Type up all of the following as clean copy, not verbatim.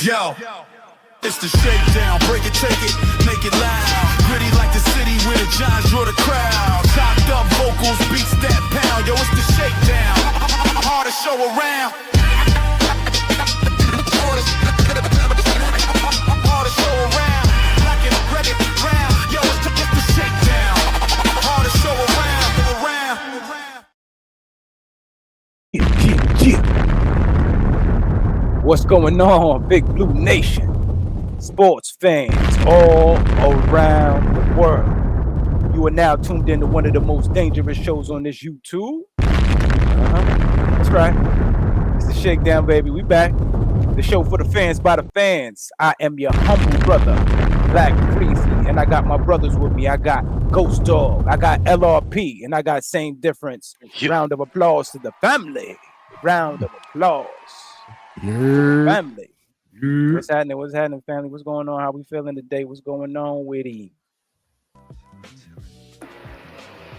Yo, it's the shakedown. Break it, take it, make it loud. Gritty like the city where the giants draw the crowd. Chopped up vocals, beats that pound. Yo, it's the shakedown. Hardest show around. Hardest show around. Black and red round. Yo, it's the shakedown. Hardest show around. What's going on, Big Blue Nation? Sports fans all around the world. You are now tuned in to one of the most dangerous shows on this YouTube. That's right. It's the Shakedown, baby. We back. The show for the fans by the fans. I am your humble brother, Black Freezy, and I got my brothers with me. I got Ghost Dog, I got LRP, and I got Same Difference. Round of applause to the family. Round of applause. Family. What's happening? What's happening, family? What's going on? How we feeling today? What's going on with you?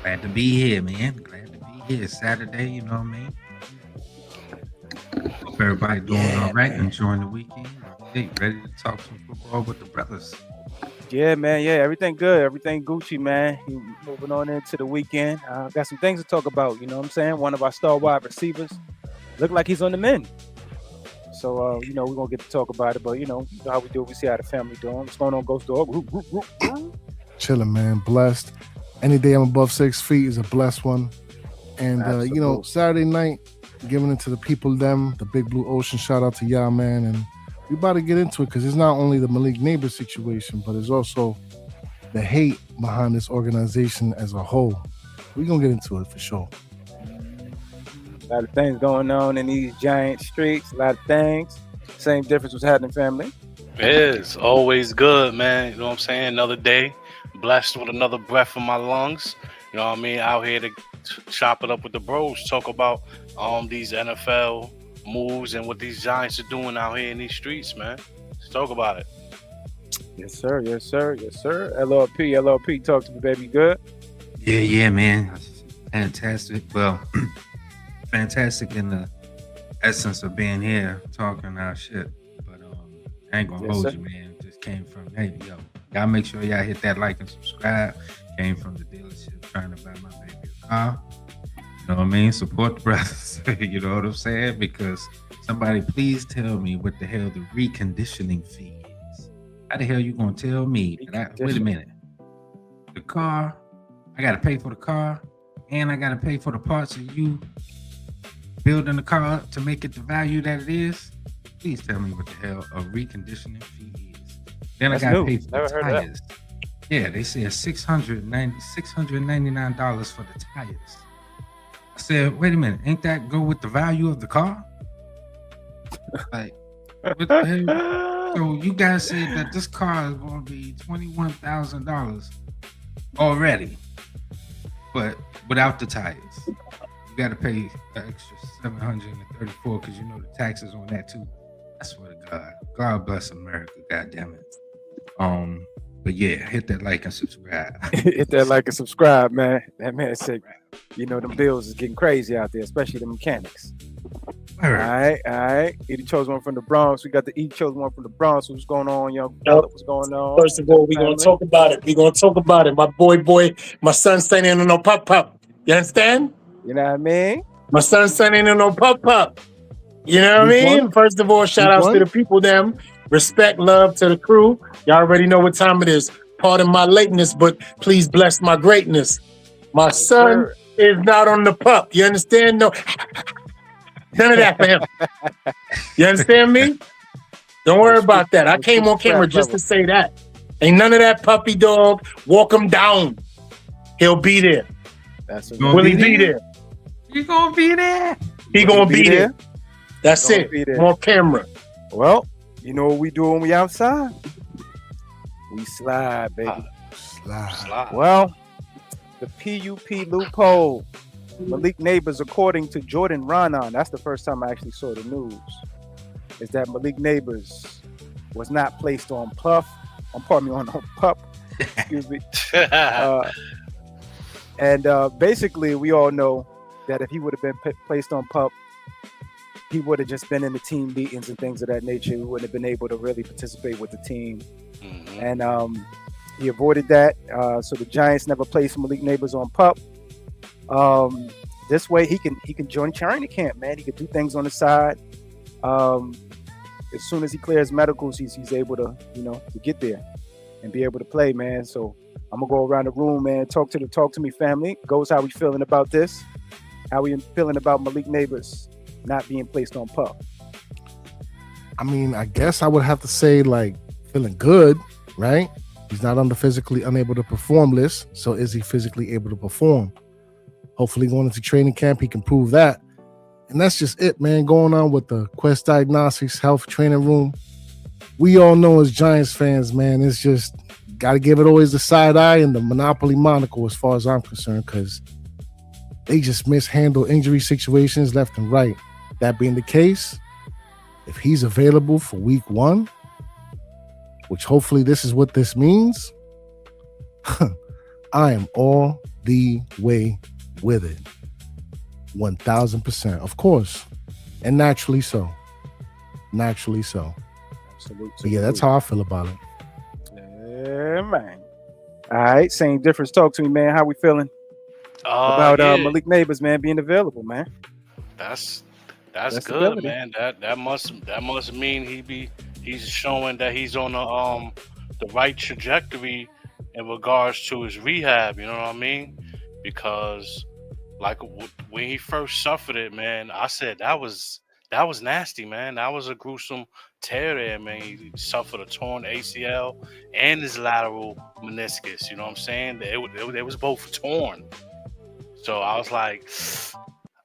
Glad to be here, man. Glad to be here. Saturday, you know what I mean? Hope everybody doing all right, man. Enjoying the weekend. Hey, ready to talk some football with the brothers. Yeah, man. Yeah, everything good. Everything Gucci, man. Moving on into the weekend. Got some things to talk about. You know what I'm saying? One of our star wide receivers look like he's on the mend. So, we're going to get to talk about it. But, you know how we do. We see how the family doing. What's going on, Ghost Dog? Chilling, man. Blessed. Any day I'm above 6 feet is a blessed one. And, Saturday night, giving it to the people, them, the Big Blue Ocean. Shout out to y'all, man. And we about to get into it because it's not only the Malik Nabers situation, but it's also the hate behind this organization as a whole. We're going to get into it for sure. A lot of things going on in these giant streets. A lot of things. Same Difference was happening, family. It's always good, man. You know what I'm saying? Another day, blessed with another breath in my lungs. You know what I mean? Out here to chop it up with the bros. Talk about these NFL moves and what these Giants are doing out here in these streets, man. Let's talk about it. Yes, sir. Yes, sir. Yes, sir. LRP, talk to me, baby. Good? Yeah, man. Fantastic. Well, fantastic in the essence of being here, talking our shit. But I ain't gonna hold you, man. Just came from, hey, yo, y'all make sure y'all hit that like and subscribe. Came from the dealership trying to buy my baby a car. You know what I mean? Support the brothers. You know what I'm saying? Because somebody please tell me what the hell the reconditioning fee is. How the hell you gonna tell me that wait a minute. The car, I gotta pay for the car, and I gotta pay for the parts of you building the car up to make it the value that it is. Please tell me what the hell a reconditioning fee is. Then I gotta pay for the tires. Yeah, they said $699 for the tires. I said, wait a minute, ain't that go with the value of the car? Like, what the hell? So you guys said that this car is going to be $21,000 already, but without the tires. You got to pay the extra $734 because you know the taxes on that too. I swear to God. God bless America, God damn it. But yeah, hit that like and subscribe. Hit that like and subscribe, man. That man said, them bills is getting crazy out there, especially the mechanics. All right. Edie chose one from the Bronx. We got the Edie chose one from the Bronx. What's going on, young fella? What's going on? First of all, we're going to talk about it. My boy, my son standing in no pop. You understand? You know what I mean? My son standing in no pop. You know what I mean? First of all, shout outs to the people, them. Respect, love to the crew. Y'all already know what time it is. Pardon my lateness, but please bless my greatness. My son is not on the pup. You understand? No. None of that for him. You understand me? Don't worry about that. I came on camera just to say that. Ain't none of that puppy dog. Walk him down. He'll be there. Will he be there? He gonna be there. He gonna be there. That's it. On camera. Well, you know what we do when we outside? We slide, baby. Slide. Well, the PUP loophole. Malik Nabers, according to Jordan Ronan, that's the first time I actually saw the news, is that Malik Nabers was not placed on PUP. Excuse me. And basically, we all know that if he would have been placed on PUP, he would have just been in the team meetings and things of that nature. He wouldn't have been able to really participate with the team. And he avoided that. So the Giants never placed Malik Nabers on PUP. This way he can join training camp, man. He can do things on the side. As soon as he clears medicals, he's able to, to get there and be able to play, man. So I'm gonna go around the room, man. Talk to me, family. Goes, how we feeling about this? How we feeling about Malik Nabers not being placed on PUP? I mean, I guess I would have to say like feeling good, right? He's not on the physically unable to perform list. So is he physically able to perform? Hopefully going into training camp, he can prove that. And that's just it, man. Going on with the Quest Diagnostics Health Training Room. We all know as Giants fans, man, it's just got to give it always the side eye and the Monopoly monocle as far as I'm concerned, because they just mishandle injury situations left and right. That being the case, if he's available for week 1, which hopefully this is what this means, I am all the way with it. 1000%, of course, and naturally so. Absolutely. But yeah, that's how I feel about it. Yeah, man. All right, same difference. Talk to me, man. How we feeling about Malik Nabers, man, being available, man? That's good, man. That must mean he's showing that he's on the right trajectory in regards to his rehab. You know what I mean? Because like when he first suffered it, man, I said that was nasty, man. That was a gruesome tear there, man. He suffered a torn ACL and his lateral meniscus. You know what I'm saying? They was both torn. So I was like,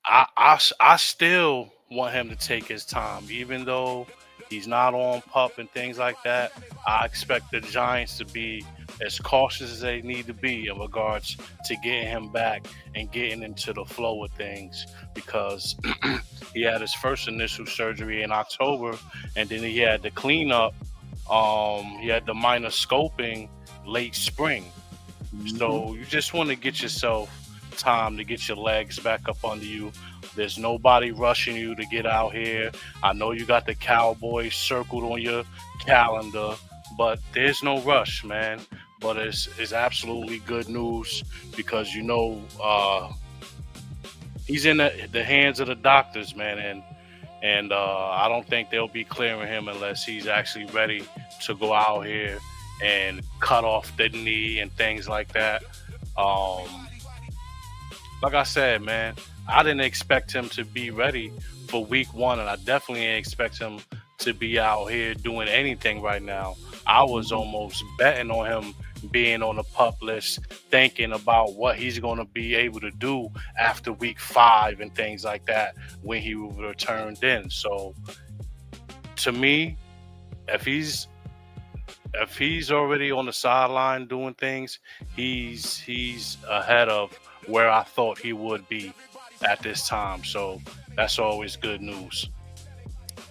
I still want him to take his time, even though he's not on PUP and things like that. I expect the Giants to be as cautious as they need to be in regards to getting him back and getting into the flow of things, because he had his first initial surgery in October, and then he had the cleanup. He had the minor scoping late spring. So you just want to get yourself time to get your legs back up under you. There's nobody rushing you to get out here. I know you got the Cowboys circled on your calendar, but there's no rush, man. But it's absolutely good news, because he's in the hands of the doctors, man, and I don't think they'll be clearing him unless he's actually ready to go out here and cut off the knee and things like that. Like I said, man, I didn't expect him to be ready for week 1, and I definitely didn't expect him to be out here doing anything right now. I was almost betting on him being on the PUP list, thinking about what he's going to be able to do after week 5 and things like that when he returned in. So to me, if he's already on the sideline doing things, he's ahead of where I thought he would be at this time. So that's always good news.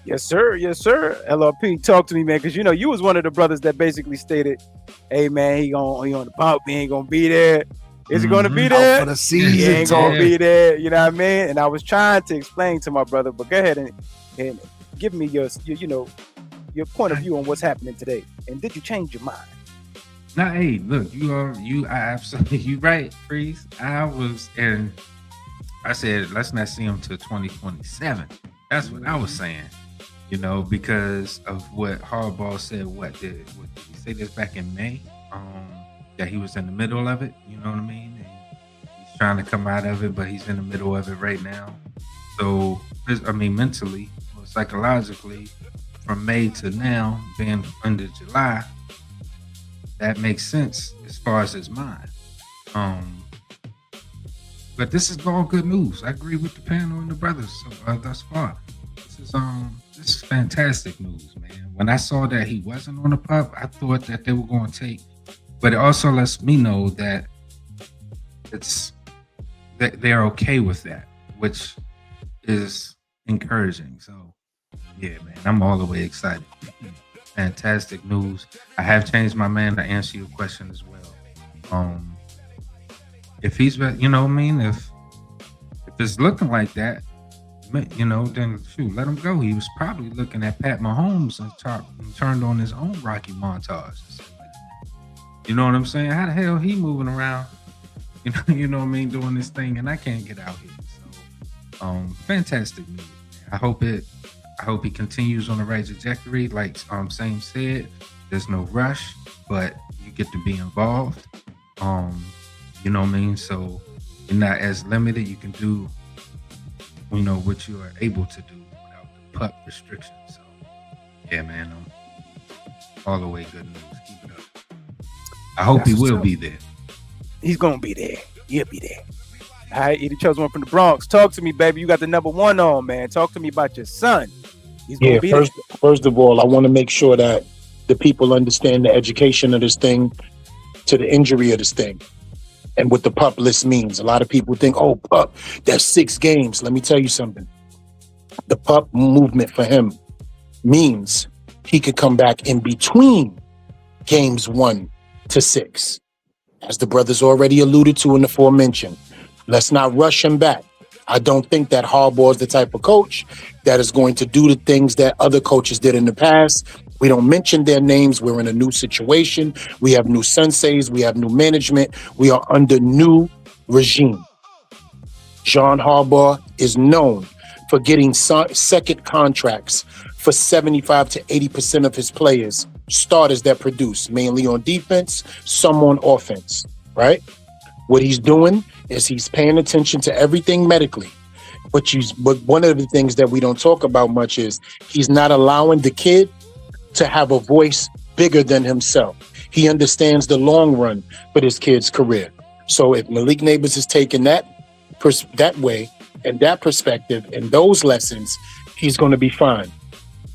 Yes, sir. LRP, talk to me, man, because you was one of the brothers that basically stated, "Hey, man, he on the PUP. He ain't gonna be there. Is he gonna be there? Out for the season, he ain't gonna be there." You know what I mean? And I was trying to explain to my brother, but go ahead and give me your point of view on what's happening today. And did you change your mind? Nah, hey, look, you are absolutely you right, Freeze. I said let's not see him till 2027. That's what I was saying. Because of what Harbaugh said. What did he say this back in May? That he was in the middle of it. You know what I mean? And he's trying to come out of it, but he's in the middle of it right now. So, mentally or psychologically, from May to now, being under July, that makes sense as far as his mind. But this is all good news. I agree with the panel and the brothers thus far. This is fantastic news, man. When I saw that he wasn't on the PUP, I thought that they were going to take, but it also lets me know that that they're okay with that, which is encouraging. So, yeah, man, I'm all the way excited. Fantastic news. I have changed my mind to answer your question as well. If he's, if it's looking like that, then shoot, let him go. He was probably looking at Pat Mahomes and turned on his own Rocky montage. You know what I'm saying? How the hell he moving around? You know what I mean, doing this thing, and I can't get out here. So, fantastic news. I hope he continues on the right trajectory. Like Same said, there's no rush, but you get to be involved. You know what I mean? So you're not as limited. You can do, what you are able to do without the PUP restrictions. So yeah, man, all the way good news. Keep it up. I hope he will be there. He's gonna be there. He'll be there. All right, Edie chose one from the Bronx. Talk to me, baby. You got the number one on, man. Talk to me about your son. He's gonna be there. First of all, I want to make sure that the people understand the education of this thing to the injury of this thing and what the PUP list means. A lot of people think, oh, PUP, that's 6 games. Let me tell you something. The PUP movement for him means he could come back in between games 1 to 6. As the brothers already alluded to in the aforementioned, let's not rush him back. I don't think that Harbaugh is the type of coach that is going to do the things that other coaches did in the past. We don't mention their names. We're in a new situation. We have new senseis. We have new management. We are under new regime. John Harbaugh is known for getting second contracts for 75 to 80% of his players, starters that produce, mainly on defense, some on offense, right? What he's doing is he's paying attention to everything medically. But one of the things that we don't talk about much is he's not allowing the kid to have a voice bigger than himself. He understands the long run for this kid's career. So if Malik Nabers is taking that way and that perspective and those lessons, he's going to be fine.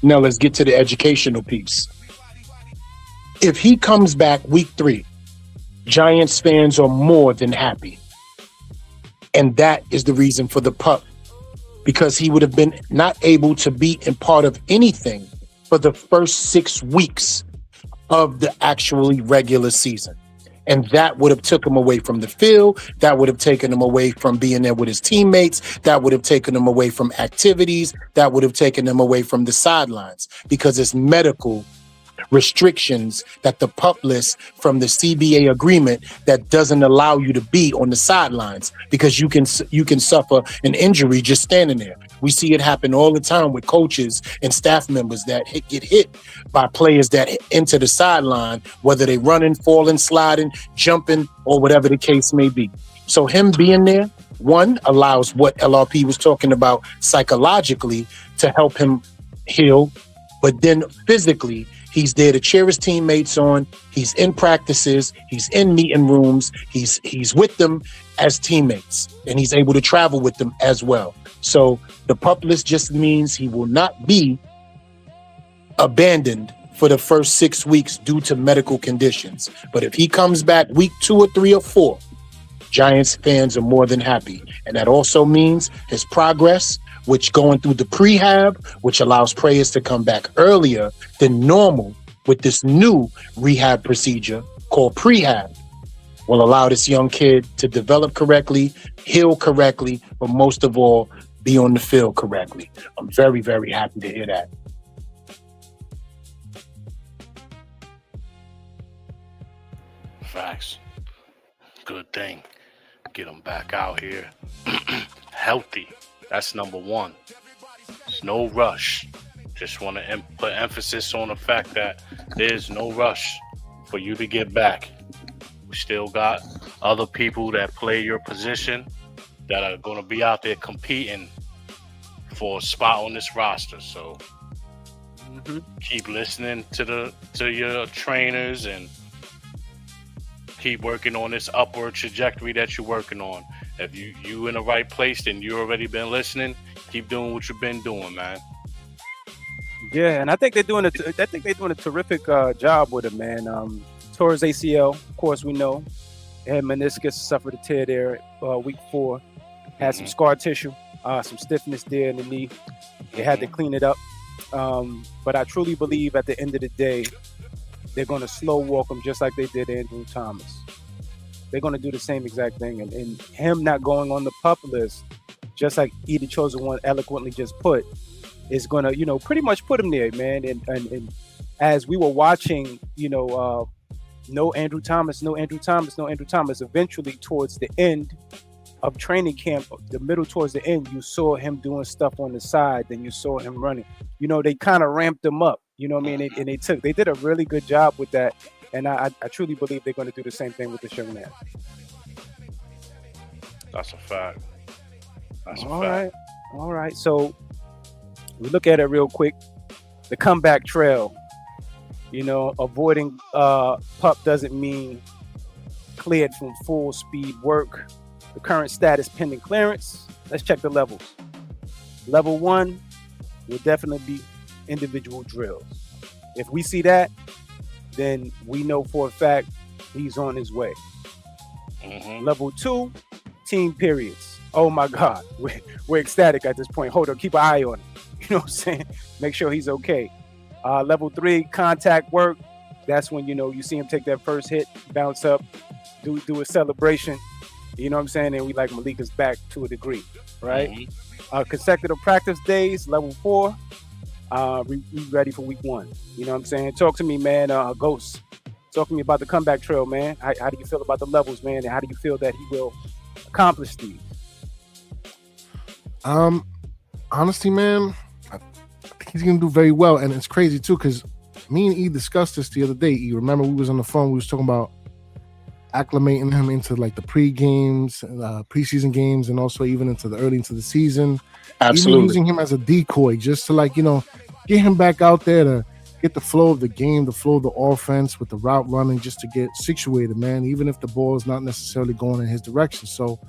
Now let's get to the educational piece. If he comes back week 3, Giants fans are more than happy. And that is the reason for the PUP, because he would have been not able to be in part of anything for the first 6 weeks of the actually regular season. And that would have took him away from the field. That would have taken him away from being there with his teammates. That would have taken him away from activities. That would have taken him away from the sidelines, because it's medical restrictions that the PUP lists from the CBA agreement that doesn't allow you to be on the sidelines, because you can suffer an injury just standing there. We see it happen all the time with coaches and staff members that get hit by players that enter the sideline, whether they running, falling, sliding, jumping, or whatever the case may be. So him being there, one, allows what LRP was talking about psychologically to help him heal, but then physically, he's there to cheer his teammates on. He's in practices. He's in meeting rooms. He's with them as teammates, and he's able to travel with them as well. So the PUP list just means he will not be abandoned for the first 6 weeks due to medical conditions. But if he comes back week 2 or 3 or 4, Giants fans are more than happy. And that also means his progress, which going through the prehab, which allows players to come back earlier than normal with this new rehab procedure called prehab, will allow this young kid to develop correctly, heal correctly, but most of all, be on the field correctly. I'm very, very happy to hear that. Facts. Good thing. Get him back out here. Healthy. That's number one. There's no rush. Just want to put emphasis on the fact that there's no rush for you to get back. We still got other people that play your position that are going to be out there competing for a spot on this roster. So keep listening to your trainers and keep working on this upward trajectory that you're working on. If you in the right place, then you already been listening. Keep doing what you've been doing, man. Yeah, and I think they're doing a terrific job with it, man. Tore his ACL, of course we know. Had meniscus, suffered a tear there week 4. Had some scar tissue, some stiffness there in the knee. They had to clean it up. But I truly believe at the end of the day, they're going to slow walk him just like they did Andrew Thomas. They're going to do the same exact thing. And him not going on the PUP list just like Either Chosen One eloquently just put, is gonna, pretty much put him there, man. And as we were watching, no Andrew Thomas. Eventually, towards the end of training camp, the middle towards the end, you saw him doing stuff on the side. Then you saw him running. They kind of ramped him up. You know what I mean? And they did a really good job with that. And I truly believe they're going to do the same thing with this young man. That's a fact. All right. So we look at it real quick. The comeback trail. Avoiding PUP doesn't mean cleared from full speed work. The current status pending clearance. Let's check the levels. Level 1 will definitely be individual drills. If we see that, then we know for a fact he's on his way. Level 2, team periods. Oh my God, we're ecstatic at this point. Hold on, keep an eye on him. You know what I'm saying? Make sure he's okay. Level 3, contact work. That's when you see him take that first hit, bounce up, do a celebration. You know what I'm saying? And we like Malik is back to a degree, right? Consecutive practice days. Level 4. We ready for week 1. You know what I'm saying? Talk to me, man. Ghost. Talk to me about the comeback trail, man. How do you feel about the levels, man? And how do you feel that he will accomplish these? Honestly, man, I think he's gonna do very well, and it's crazy too because me and E discussed this the other day. You remember we was on the phone. We was talking about acclimating him into like the pre-games, preseason games, and also even into the season. Absolutely. Even using him as a decoy just to get him back out there to get the flow of the game, the flow of the offense with the route running, just to get situated, man. Even if the ball is not necessarily going in his direction. So,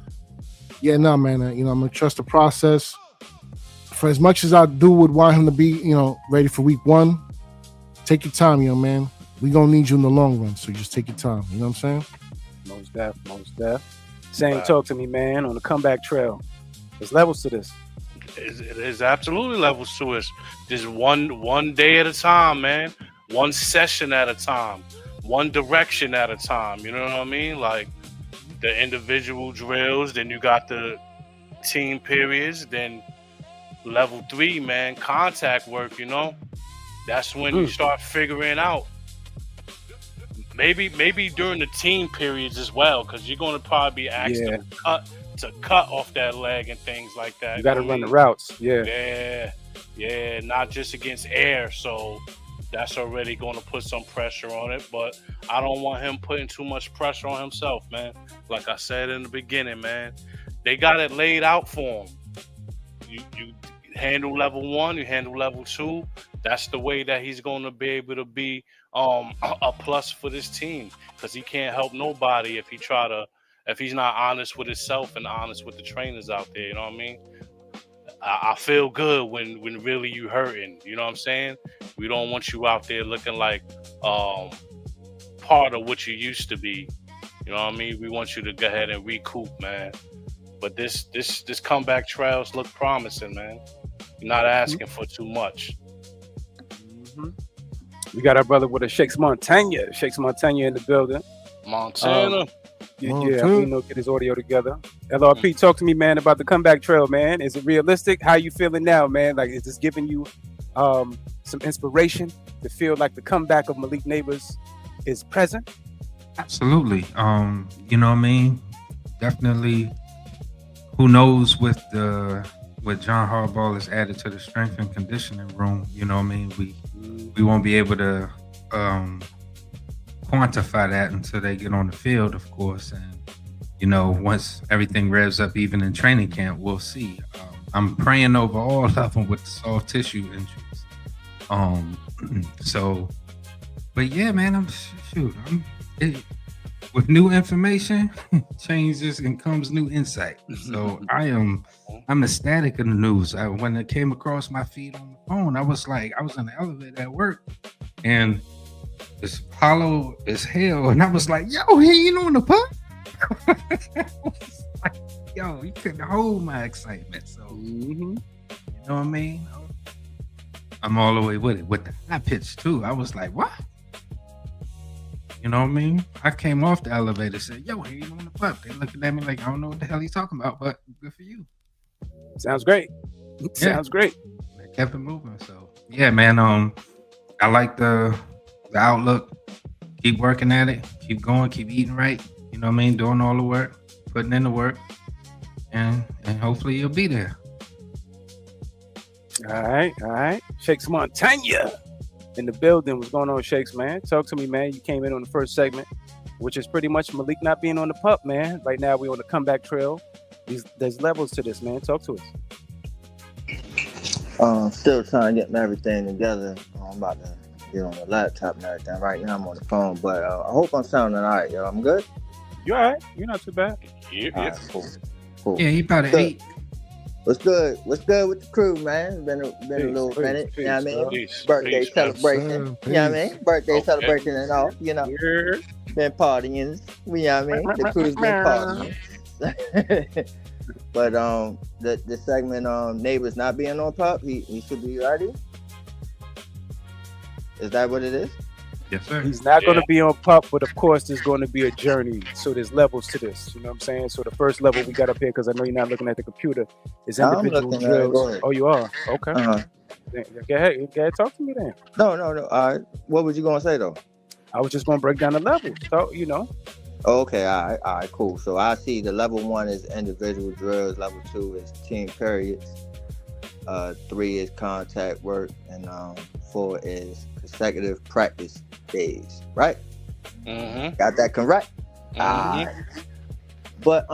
yeah, no, man. I'm gonna trust the process. For as much as I would want him to be, ready for week 1, take your time, man. We gonna need you in the long run, so just take your time. You know what I'm saying? Most def. Saying, talk to me, man, on the comeback trail. There's levels to this. It is absolutely levels to it. Just one day at a time, man. One session at a time. One direction at a time. You know what I mean? Like the individual drills, then you got the team periods, then level 3, man, contact work, That's when you start figuring out. Maybe during the team periods as well, because you're going to probably be asked to cut off that leg and things like that. You got to run the routes. Yeah, not just against air. So that's already going to put some pressure on it. But I don't want him putting too much pressure on himself, man. Like I said in the beginning, man, they got it laid out for him. You handle level 1, you handle level 2. That's the way that he's going to be able to be a plus for this team, because he can't help nobody if he's not honest with himself and honest with the trainers out there. You know what I mean? I feel good when really you hurting. You know what I'm saying? We don't want you out there looking like part of what you used to be. You know what I mean? We want you to go ahead and recoup, man. But this comeback trails look promising, man. You're not asking for too much. We got our brother with a Shakes Montana in the building. Montana. Get his audio together. LRP, talk to me, man, about the comeback trail, man. Is it realistic? How you feeling now, man? Like, is this giving you some inspiration to feel like the comeback of Malik Nabers is present? Absolutely. You know what I mean? Definitely. Who knows what John Harbaugh has added to the strength and conditioning room? You know what I mean? We won't be able to quantify that until they get on the field, of course. And once everything revs up, even in training camp, we'll see. I'm praying over all of them with the soft tissue injuries. But yeah, man, with new information, changes and comes new insight. So I'm ecstatic in the news. When it came across my feed on the phone, I was in the elevator at work, and it's hollow as hell, and I was like, "Yo, he ain't on the PUP." Yo, you couldn't hold my excitement. So you know what I mean? I'm all the way with it. With the high pitch too, I was like, "What?" You know what I mean? I came off the elevator and said, "Yo, he ain't on the PUP." They looking at me like I don't know what the hell he's talking about, but good for you. Sounds great. Sounds great. They kept it moving. So yeah, man. I like the outlook. Keep working at it. Keep going. Keep eating right. You know what I mean? Doing all the work, putting in the work, and hopefully you'll be there. All right. Shakes Montana in the building. What's going on, Shakes, man? Talk to me, man. You came in on the first segment, which is pretty much Malik not being on the PUP, man. Right now, we're on the comeback trail. There's levels to this, man. Talk to us. Still trying to get everything together. I'm about to get on the laptop and everything. Right now, I'm on the phone, but I hope I'm sounding all right, yo. I'm good? You all right? You're not too bad. Yeah. All right, cool. Yeah, he about to 8. What's good? What's good with the crew, man? Been a little minute. You know what I mean? Birthday celebration. You know what I mean? Birthday celebration and all. You know, been partying. You know what I mean? The crew's been partying. But the segment Neighbors not being on PUP, he should be ready. Is that what it is? Yes, sir. He's not going to be on PUP, but of course there's going to be a journey. So there's levels to this. You know what I'm saying? So the first level we got up here, because I know you're not looking at the computer, is individual drills. Oh, you are? Okay. Go ahead, talk to me then. No. All right. What was you going to say though? I was just going to break down the levels. So, you know. Okay, all right, cool. So I see the level 1 is individual drills, level 2 is team periods, 3 is contact work, and 4 is consecutive practice days, right? Mm-hmm. Got that correct? Mm-hmm. But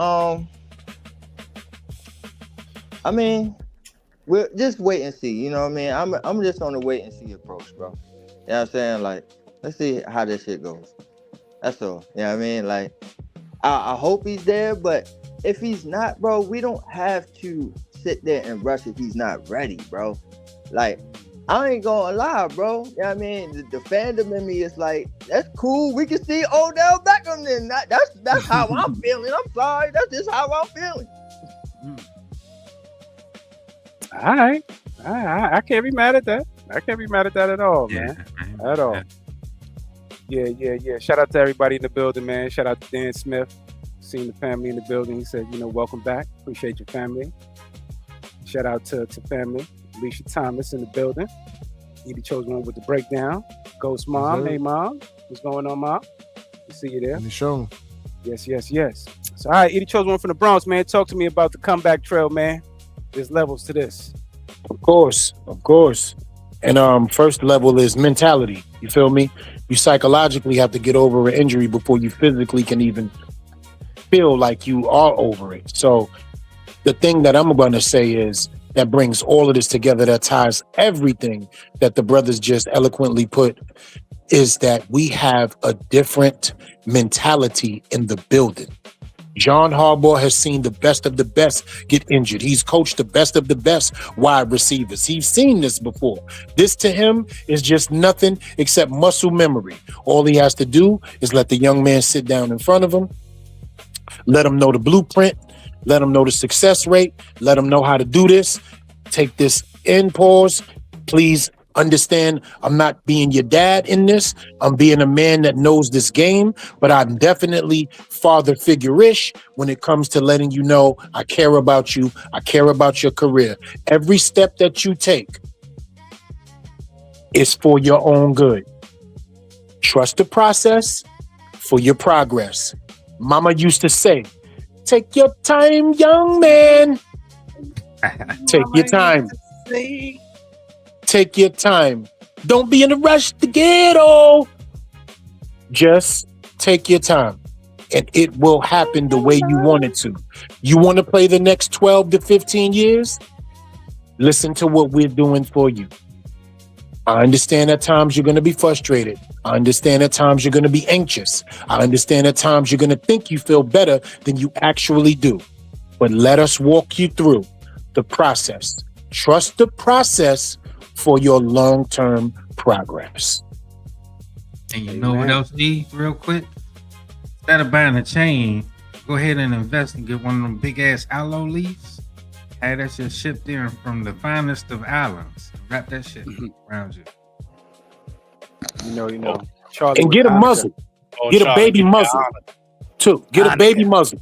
I mean, we'll just wait and see. You know what I mean? I'm just on the wait and see approach, bro. You know what I'm saying? Like, let's see how this shit goes. That's all. You know what I mean? Like, I hope he's there, but if he's not, bro, we don't have to sit there and rush if he's not ready, bro. Like, I ain't gonna lie, bro. You know what I mean? The fandom in me is like, that's cool. We can see Odell Beckham then. That's how I'm feeling. I'm sorry. That's just how I'm feeling. All right. I can't be mad at that. I can't be mad at that at all, man. At all. Yeah. Shout out to everybody in the building, man. Shout out to Dan Smith. Seeing the family in the building. He said, welcome back. Appreciate your family. Shout out to family. Alicia Thomas in the building. Edie chose one with the breakdown. Ghost Mom. Hey, Mom. What's going on, Mom? We see you there. In the show. Yes. So, all right, Edie chose one from the Bronx, man. Talk to me about the comeback trail, man. There's levels to this. Of course. And first level is mentality. You feel me? You psychologically have to get over an injury before you physically can even feel like you are over it. So the thing that I'm going to say is that brings all of this together, that ties everything that the brothers just eloquently put, is that we have a different mentality in the building. John Harbaugh has seen the best of the best get injured. He's coached the best of the best wide receivers. He's seen this before. This to him is just nothing except muscle memory. All he has to do is let the young man sit down in front of him, let him know the blueprint, let him know the success rate, let him know how to do this. Take this in pause. Please understand, I'm not being your dad in this. I'm being a man that knows this game, but I'm definitely father figure-ish when it comes to letting you know I care about you. I care about your career. Every step that you take is for your own good. Trust the process for your progress. Mama used to say, take your time, young man. Take your time. Take your time. Don't be in a rush to get old. Just take your time. And it will happen the way you want it to. You want to play the next 12 to 15 years? Listen to what we're doing for you. I understand at times you're going to be frustrated. I understand at times you're going to be anxious. I understand at times you're going to think you feel better than you actually do. But let us walk you through the process. Trust the process for your long-term progress. And you know what else, E, real quick? Instead of buying a chain, go ahead and invest and get one of them big-ass aloe leaves. Have that shit shipped there from the finest of islands. Wrap that shit around you. You know. Charlie, and get a muzzle. Get a baby muzzle, too. Get a baby muzzle.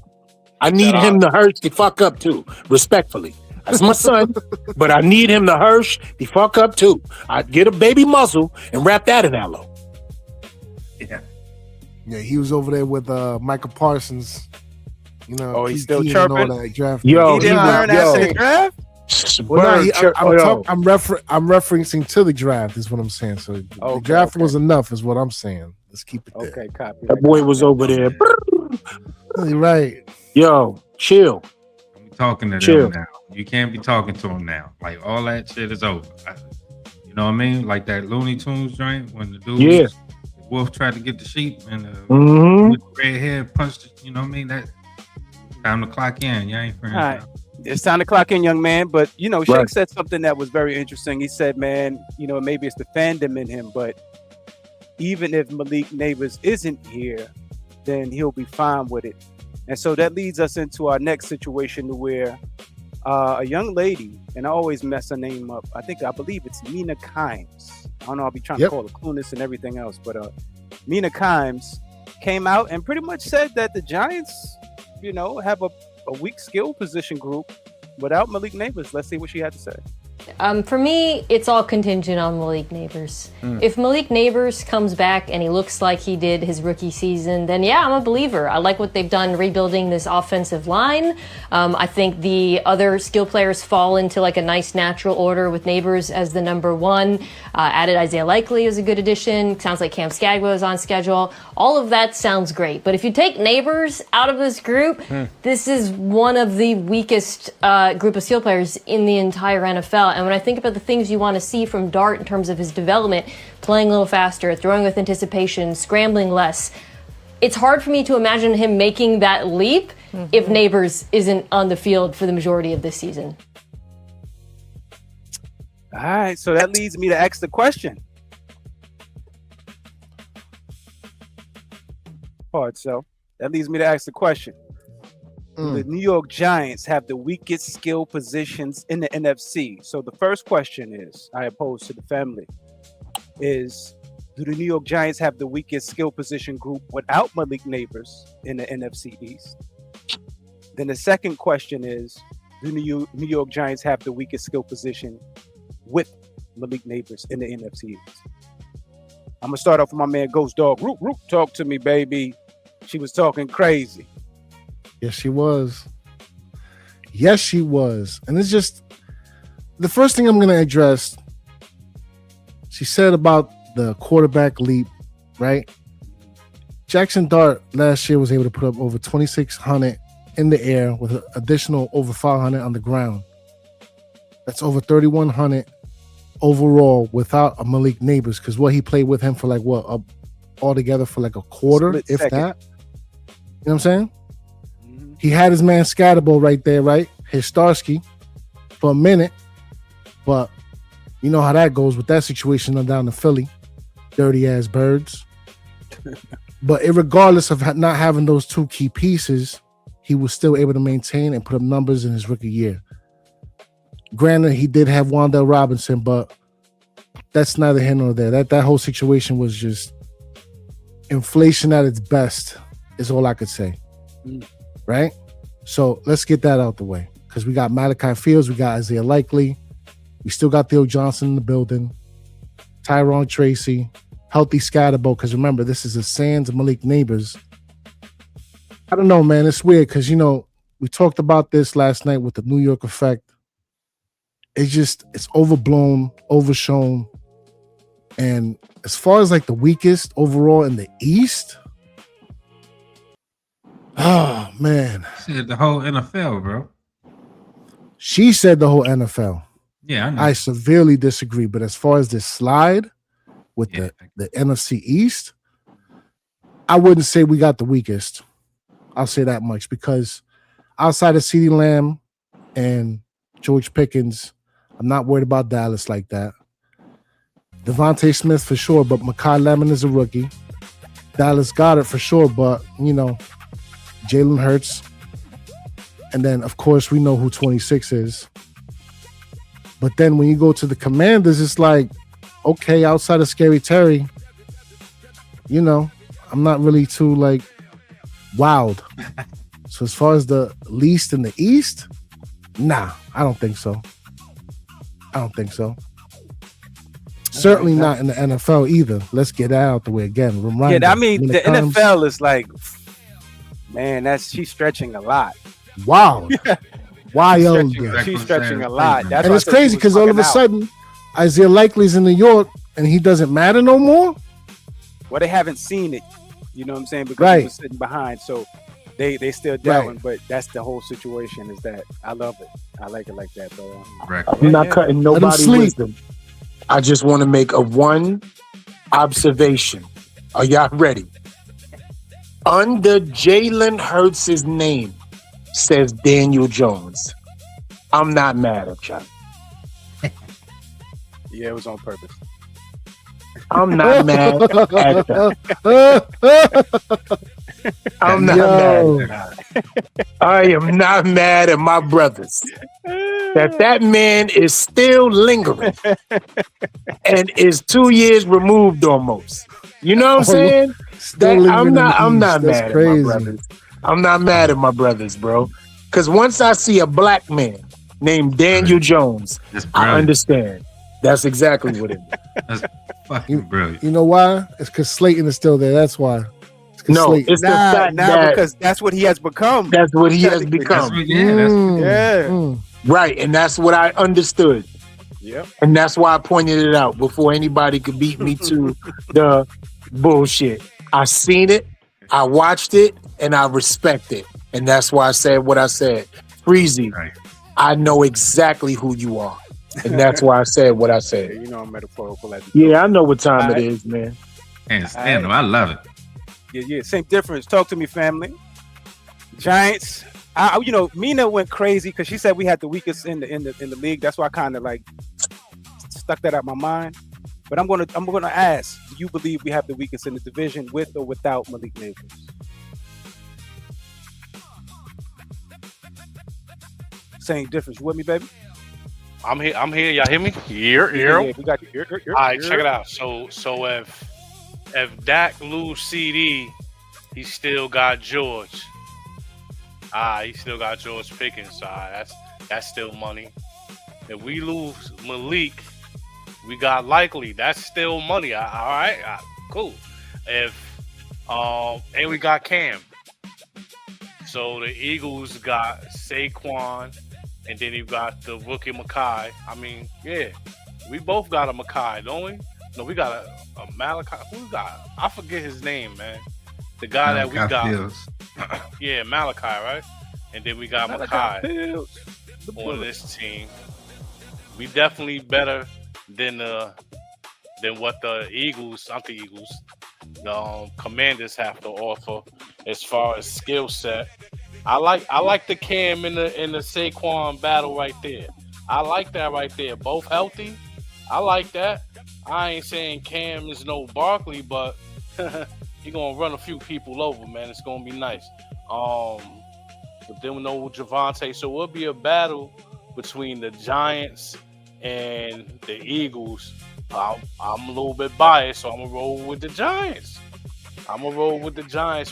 I need him to hurt the fuck up, too, respectfully. That's my son. But I need him to Hirsch the fuck up too. I'd get a baby muzzle and wrap that in aloe. Yeah. Yeah, he was over there with Michael Parsons. You know, Oh, he's Keith still Keenan and all chirping? that draft. Yo, He didn't learn after the draft? Well, no, Bird, I'm referencing to the draft is what I'm saying. So the draft was enough is what I'm saying. Let's keep it there. Okay, copy. that boy was over there. You're right. Yo, chill. I'm talking to Chill. them now. You can't be talking to them now. Like all that shit is over. You know what I mean? Like that Looney Tunes joint when the dude, Yeah. the wolf tried to get the sheep and Mm-hmm. with the red hair punched it. You know what I mean? That time to clock in. You ain't friends. All right. It's time to clock in, young man. But, you know, Shake Right. said something that was very interesting. He said, man, you know, maybe it's the fandom in him, but even if Malik Nabers isn't here, then he'll be fine with it. And so that leads us into our next situation where a young lady, and I always mess her name up. I believe it's Mina Kimes. I don't know. I'll be trying to call her Clueless and everything else, but Mina Kimes came out and pretty much said that the Giants, you know, have a weak skill position group without Malik Nabers. Let's see what she had to say. For me, it's all contingent on Malik Nabers. If Malik Nabers comes back and he looks like he did his rookie season, then yeah, I'm a believer. I like what they've done rebuilding this offensive line. I think the other skill players fall into like a nice natural order with Nabers as the number one. Added Isaiah Likely is a good addition. Sounds like Cam Skattebo is on schedule. All of that sounds great. But if you take Nabers out of this group, this is one of the weakest group of skill players in the entire NFL. And when I think about the things you want to see from Dart in terms of his development, playing a little faster, throwing with anticipation, scrambling less, it's hard for me to imagine him making that leap if Nabers isn't on the field for the majority of this season. All right, so that leads me to ask the question. That leads me to ask the question. Do the New York Giants have the weakest skill positions in the NFC? So the first question is, I pose to the family, is do the New York Giants have the weakest skill position group without Malik Nabers in the NFC East? Then the second question is, do the New York Giants have the weakest skill position with Malik Nabers in the NFC East? I'm gonna start off with my man Ghost Dog. Root, talk to me, baby. She was talking crazy. Yes, she was. Yes, she was. And it's just the first thing I'm going to address. She said about the quarterback leap, right? Jaxson Dart last year was able to put up over 2,600 in the air with an additional over 500 on the ground. That's over 3,100 overall without a Malik Nabers, because he played with him for altogether for like a quarter, Split if second. that. You know what I'm saying? He had his man Skattebo right there, right? His Starsky for a minute. But you know how that goes with that situation down to Philly. Dirty ass birds. But regardless of not having those two key pieces, he was still able to maintain and put up numbers in his rookie year. Granted, he did have Wan'Dale Robinson, but that's neither here nor there. That whole situation was just inflation at its best, is all I could say. Right? So let's get that out the way, because we got Malachi Fields, we got Isaiah Likely, we still got Theo Johnson in the building, Tyrone Tracy, healthy Skattebo, because remember, this is a sans Malik Nabers. I don't know, man. It's weird because, you know, we talked about this last night with the New York effect. It's overblown, overshown. And as far as like the weakest overall in the East, oh, man. Said the whole NFL, bro. She said the whole NFL. Yeah, I know. I severely disagree. But as far as this slide with the NFC East, I wouldn't say we got the weakest. I'll say that much, because outside of CeeDee Lamb and George Pickens, I'm not worried about Dallas like that. Devontae Smith for sure, but Mekhi Lemon is a rookie. Dallas got it for sure, but, you know, Jalen Hurts. And then, of course, we know who 26 is. But then when you go to the Commanders, it's like, okay, outside of Scary Terry, you know, I'm not really too, like, wowed. So as far as the least in the East, Nah, I don't think so. Certainly not in the NFL either. Let's get that out the way again. Reminder, I mean, the NFL is like, man, she's stretching a lot. Wow. Wild. She's stretching a lot. And it's crazy because all of a sudden, Isaiah Likely's in New York and he doesn't matter no more. Well, they haven't seen it. You know what I'm saying? Because he was sitting behind. So they still doubting. But that's the whole situation is that I love it. I like it like that, bro. I'm not cutting nobody's wisdom. I just want to make one observation. Are y'all ready? Under Jalen Hurts' name says Daniel Jones. I'm not mad at y'all. Yeah, it was on purpose. I'm not mad at y'all. I'm not mad at y'all. I am not mad at my brothers. That man is still lingering and is 2 years removed almost. You know what I'm saying? I'm not mad at my brothers. I'm not mad at my brothers, bro. Because once I see a black man named Daniel Jones, I understand. That's exactly what it is. That's fucking brilliant. You know why? It's because Slayton is still there. That's why. No, it's the fact that because that's what he has become. That's what he has become. Right, and that's what I understood. Yep. And that's why I pointed it out before anybody could beat me to the bullshit. I seen it, I watched it, and I respect it. And that's why I said what I said. Freezy, I know exactly who you are. And that's why I said what I said. You know I'm metaphorical. Yeah, I know what time it is, man. And I love it. Yeah, same difference. Talk to me, family. Giants. Mina went crazy because she said we had the weakest in the league. That's why I kind of like stuck that out my mind. But I'm gonna ask: do you believe we have the weakest in the division with or without Malik Nabers? Same difference. You with me, baby? I'm here. Y'all hear me? Yeah, we got you. All right, check it out. So if Dak lose CD, he still got George. He still got George Pickens. That's still money. If we lose Malik, we got Likely. That's still money. All right, cool. If and we got Cam. So the Eagles got Saquon, and then you got the rookie Makai. I mean, yeah, we both got a Makai, don't we? No, we got a Malachi. Who we got? I forget his name, man. The guy that we got. Yeah, Malachi, right? And then we got Makai on this team. We definitely better than what the Eagles, not the Eagles, the Commanders have to offer as far as skill set. I like the Cam in the Saquon battle right there. I like that right there. Both healthy. I like that. I ain't saying Cam is no Barkley, but he gonna run a few people over, man. It's gonna be nice. But then we know Javante, so it'll be a battle between the Giants and the Eagles. I'm a little bit biased, so I'm gonna roll with the Giants.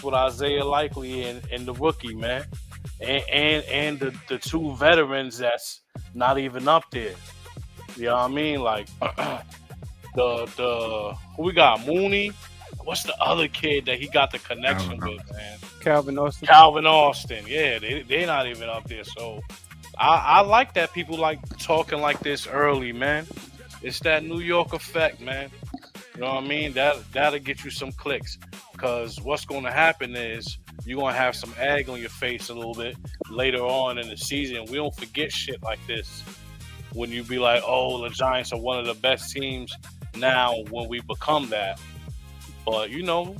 With Isaiah Likely and the rookie, man, and the two veterans that's not even up there. You know what I mean? Like the who we got? Mooney. What's the other kid that he got the connection with, man? Calvin Austin. Yeah, they're not even up there. So I like that people like talking like this early, man. It's that New York effect, man. You know what I mean? That'll get you some clicks. Because what's going to happen is you're going to have some egg on your face a little bit later on in the season. We don't forget shit like this. When you be like, oh, the Giants are one of the best teams now when we become that. But, you know,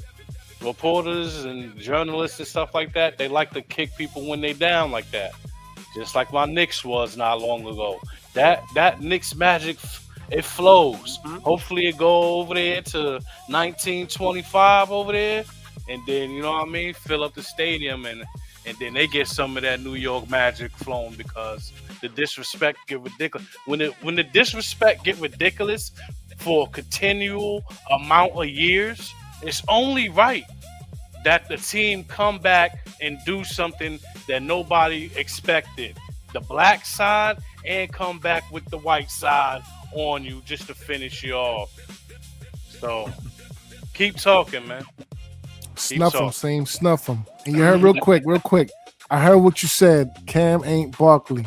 reporters and journalists and stuff like that, they like to kick people when they down like that. Just like my Knicks was not long ago. That Knicks magic, it flows. Mm-hmm. Hopefully it go over there to 1925 over there. And then, you know what I mean, fill up the stadium and then they get some of that New York magic flowing because the disrespect get ridiculous. When the disrespect get ridiculous for a continual amount of years, it's only right that the team come back and do something that nobody expected. the black side and come back with the white side on you just to finish you off. So keep talking, man. Snuff him, same snuff him. And you heard real quick. I heard what you said. Cam ain't Barkley,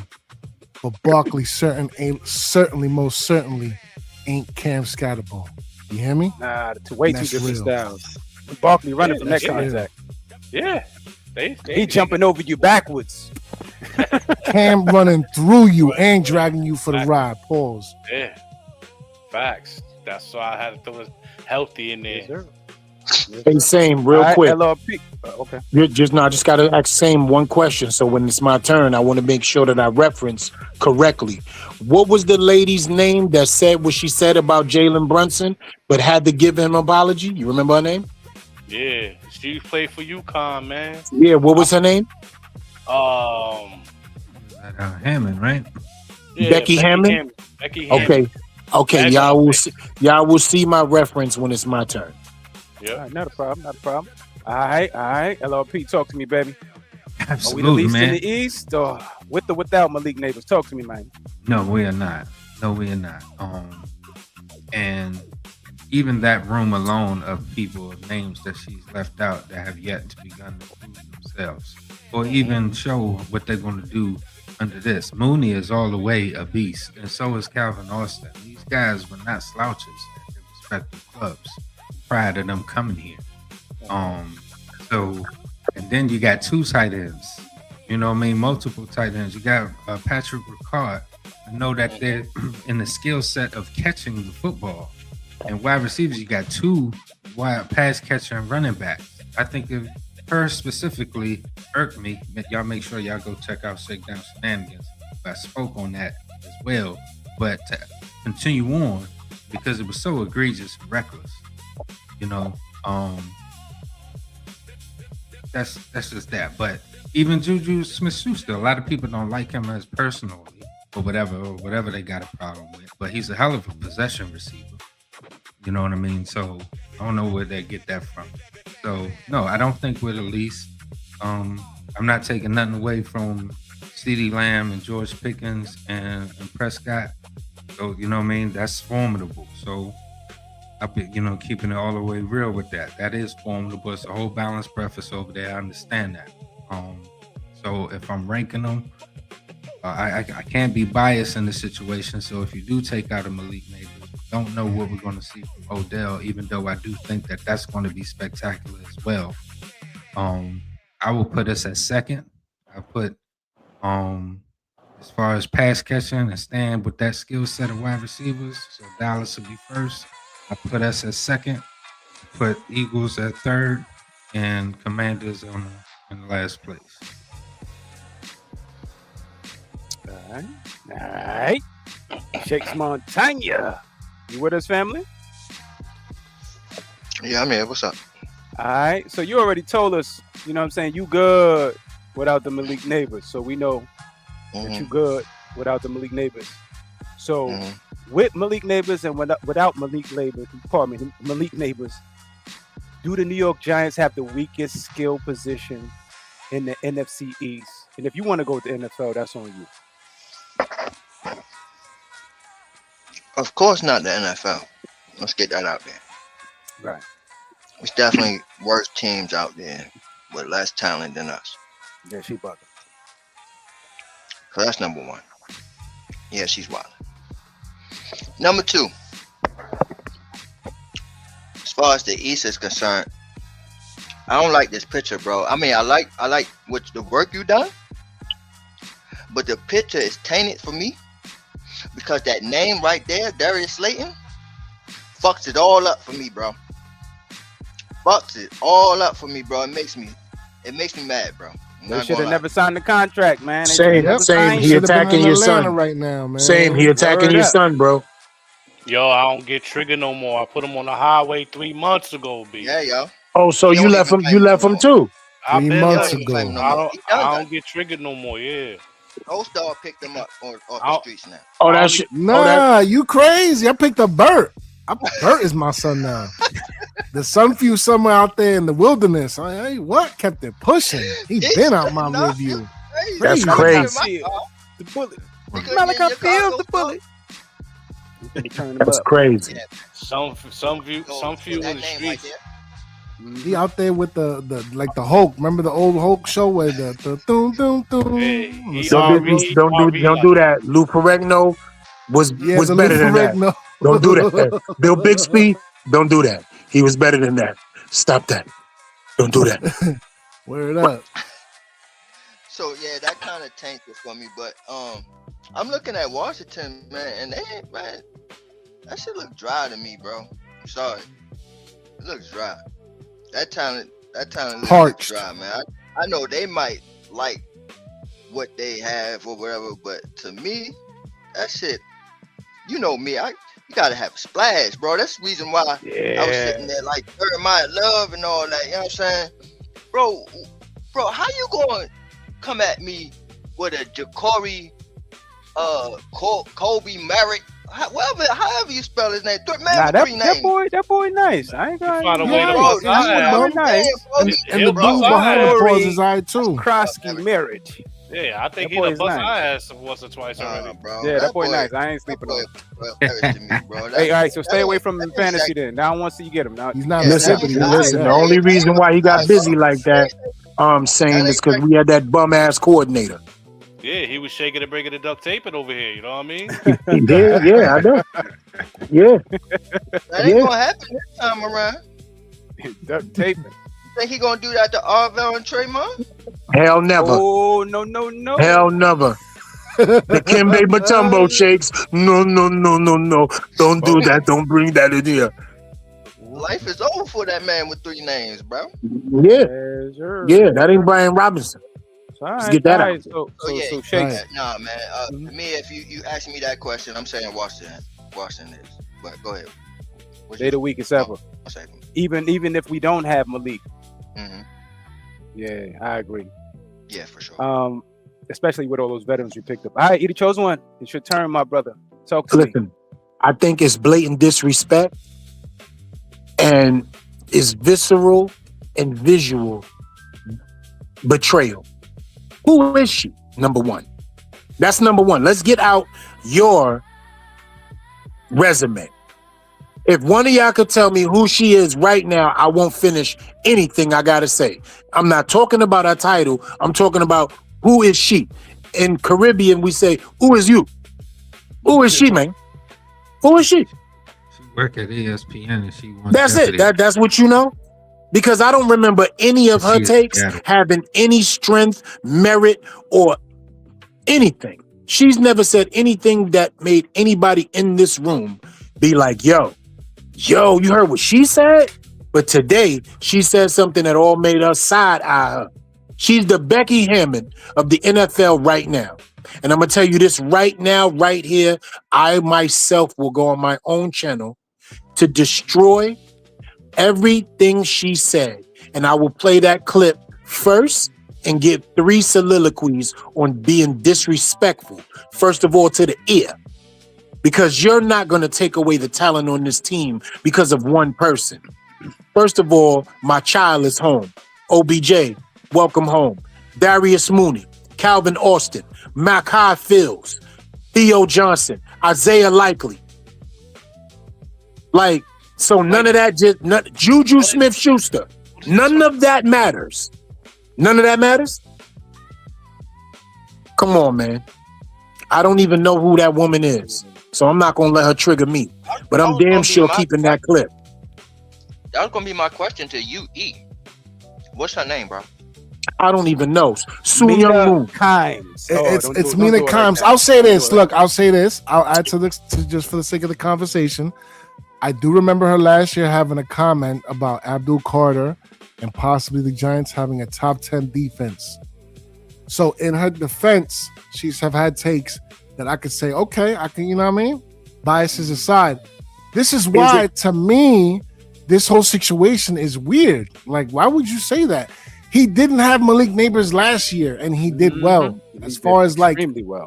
but Barkley certainly, most certainly ain't Cam Skattebo. You hear me? Nah, way too different styles. Barkley running from that contact. Yeah. He jumping over you backwards. Cam running through you and dragging you for the ride. Pause. Yeah. Facts. That's why I had to throw it healthy in there. Hey, Same, real quick. LRP. Okay. I just got to ask Same one question. So when it's my turn, I want to make sure that I reference correctly. What was the lady's name that said what she said about Jalen Brunson, but had to give him an apology? You remember her name? Yeah. She played for UConn, man. Yeah, what was her name? Hammond, right? Yeah, Becky Hammond? Becky Hammond. Okay. Y'all will see my reference when it's my turn. Yeah, not a problem. All right. LRP, talk to me, baby. Absolutely, Are we the least man. in the East, or with or without Malik Nabers? Talk to me, man. No, we are not. And even that room alone of people, of names that she's left out that have yet to begun to prove themselves, or even show what they're going to do under this. Mooney is all the way a beast, and so is Calvin Austin. These guys were not slouches at their respective clubs prior to them coming here. So, and then you got two tight ends. You know what I mean? Multiple tight ends. You got Patrick Ricard. I know that they're in the skill set of catching the football. And wide receivers, you got two wide pass catcher and running backs. I think if her specifically irked me, y'all make sure y'all go check out Shakedown Shenanigans. I spoke on that as well. But to continue on, because it was so egregious and reckless, that's just that. But even Juju Smith-Schuster, a lot of people don't like him as personally or whatever they got a problem with. But he's a hell of a possession receiver. You know what I mean? So I don't know where they get that from. So no, I don't think we're the least. I'm not taking nothing away from CeeDee Lamb and George Pickens and Prescott. So you know what I mean? That's formidable. So I've been, keeping it all the way real with that. That is formidable. It's a whole balanced breakfast over there. I understand that. So if I'm ranking them, I can't be biased in this situation. So if you do take out a Malik Nabers, don't know what we're going to see from Odell, even though I do think that that's going to be spectacular as well. I will put us at second. I put, as far as pass catching and staying with that skill set of wide receivers, so Dallas will be first. I put us at second. Put Eagles at third, and Commanders in the last place. All right. Shakes Montana. You with us, family? Yeah, I'm here. What's up? All right. So you already told us, you know what I'm saying, you good without the Malik Nabers. So we know that you good without the Malik Nabers. So with Malik Nabers and without Malik Nabers, do the New York Giants have the weakest skill position in the NFC East? And if you want to go with the NFL, that's on you. Of course not the NFL. Let's get that out there. Right. It's definitely worse teams out there with less talent than us. Yeah, she bugging. So that's number one. Yeah, she's wild. Number two, as far as the East is concerned, I don't like this picture, bro. I mean, I like what the work you done, but the picture is tainted for me because that name right there, Darius Slayton, fucks it all up for me, bro. Fucks it all up for me, bro. It makes me mad, bro. They should have never signed the contract, man. Same. He attacking your son right now, man. Same. He attacking your son, bro. Yo, I don't get triggered no more. I put him on the highway 3 months ago, B. Yeah, yo. Oh, so you left him? You left him too? 3 months ago. I don't get triggered no more. Yeah. O-Star picked him up off the streets now. Oh, that shit. Nah, you crazy. I picked up Bert. Bert is my son now. The Sunview somewhere out there in the wilderness. Hey, what? Kept it pushing. He been out my review. That's crazy. The bullet. He couldn't Malik get in your car, feels go the bullet. He turned him That's up. crazy. Some few in that the name right streets. there. He out there with the like the Hulk. Remember the old Hulk show where the doom doom doom. Hey, he Don't RV, do that. Lou Ferrigno was the better than that. Ferrigno. Don't do that. Bill Bixby, don't do that. He was better than that. Stop that. Don't do that. Word up. So yeah, that kind of tanked it for me. But I'm looking at Washington, man, and man, that shit look dry to me, bro. I'm sorry, it looks dry. That talent looks Parched. dry, man. I know they might like what they have or whatever, but to me, that shit, you know me, you gotta have a splash, bro. That's the reason why I was sitting there like Jeremiah Love and all that. You know what I'm saying, bro? How you going? Come at me with a Ja'Cory, Kobe Merritt, however you spell his name. That boy nice. I ain't gonna. Find a way to bust That our boy nice. And the dude bust behind our the ass. pause is eye too. Krosky Merritt. Yeah, I think That he boy done is bust nice. our ass once or twice already. Bro, Yeah, that boy nice. I ain't sleeping on him. Bro. Hey, all right, so stay away from fantasy then. Now I want to see you get him. Now He's not Listen, Mississippi. the only reason why he got busy like that, saying is because we had that bum ass coordinator. Yeah, he was shaking and breaking the duct taping over here. You know what I mean? Yeah, I know. Yeah. That ain't gonna happen this time around. duct taping. Think he gonna do that to Arvell and Tremont? Hell never. Oh no. Hell never. The Kimbe Matumbo shakes. No. Don't do that. Don't bring that in here. Life is over for that man with 3 names, bro. Yeah. That ain't Brian Robinson. Let's get that out. So Shakes. Yeah, nah, man. To me, if you ask me that question, I'm saying Washington is. But go ahead. They the weakest ever. Even if we don't have Malik. Mm-hmm. Yeah, I agree. Yeah, for sure. Especially with all those veterans you picked up. All right, you chose one. It's your turn, my brother. Talk to me. Listen, I think it's blatant disrespect and it's visceral and visual betrayal. Who is she? Number one. That's number one. Let's get out your resume. If one of y'all could tell me who she is right now, I won't finish anything I gotta say. I'm not talking about her title. I'm talking about who is she. In Caribbean, we say, who is you? Who is she, man? Who is she? She work at ESPN and she won. That's Jeopardy. it. That's what you know? Because I don't remember any of her takes having any strength, merit, or anything. She's never said anything that made anybody in this room be like, yo, you heard what she said? But today, she said something that all made us side-eye her. She's the Becky Hammond of the NFL right now. And I'm going to tell you this right now, right here. I myself will go on my own channel to destroy everything she said. And I will play that clip first and give 3 soliloquies on being disrespectful. First of all, to the ear. Because you're not going to take away the talent on this team because of one person. First of all, my child is home. OBJ, welcome home. Darius Mooney, Calvin Austin, Makai Fields, Theo Johnson, Isaiah Likely. Like, so none of that Juju Smith-Schuster. None of that matters. None of that matters? Come on, man. I don't even know who that woman is. So I'm not going to let her trigger me. But I'm damn sure keeping that clip. That was going to be my question to you, E. What's her name, bro? I don't even know. Soo Young Moon. Kimes. It's Mina Kimes. I'll say this. Look, I'll say this. I'll add to this just for the sake of the conversation. I do remember her last year having a comment about Abdul Carter and possibly the Giants having a top 10 defense. So in her defense, she's have had takes that I could say, okay, I can, you know what I mean? Biases aside. This is why, to me, this whole situation is weird. Like, why would you say that? He didn't have Malik Nabers last year, and he did well. As far as like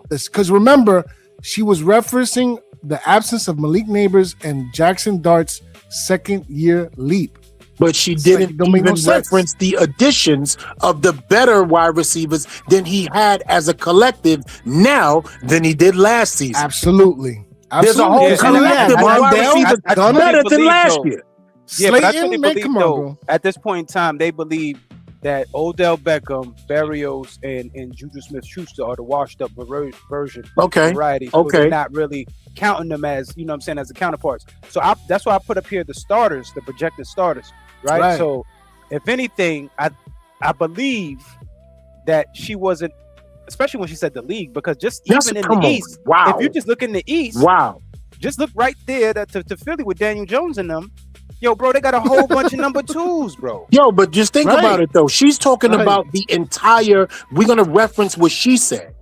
this, because remember, she was referencing the absence of Malik Nabers and Jaxson Dart's second year leap. But she didn't even reference the additions of the better wide receivers than he had as a collective now than he did last season. Absolutely. There's a whole collective of wide receivers better than last year. Yeah, but I truly believe, though, at this point in time, they believe that Odell Beckham, Berrios, and Juju Smith-Schuster are the washed-up version variety. So they're not really counting them as, you know what I'm saying, as the counterparts. So that's why I put up here the starters, the projected starters, right? So if anything, I believe that she wasn't, especially when she said the league, because just even in the East, if you just look in the East, just look right there to Philly with Daniel Jones and them. Yo, bro, they got a whole bunch of number 2s, bro. Yo, but just think about it, though. She's talking about the entire, we're going to reference what she said.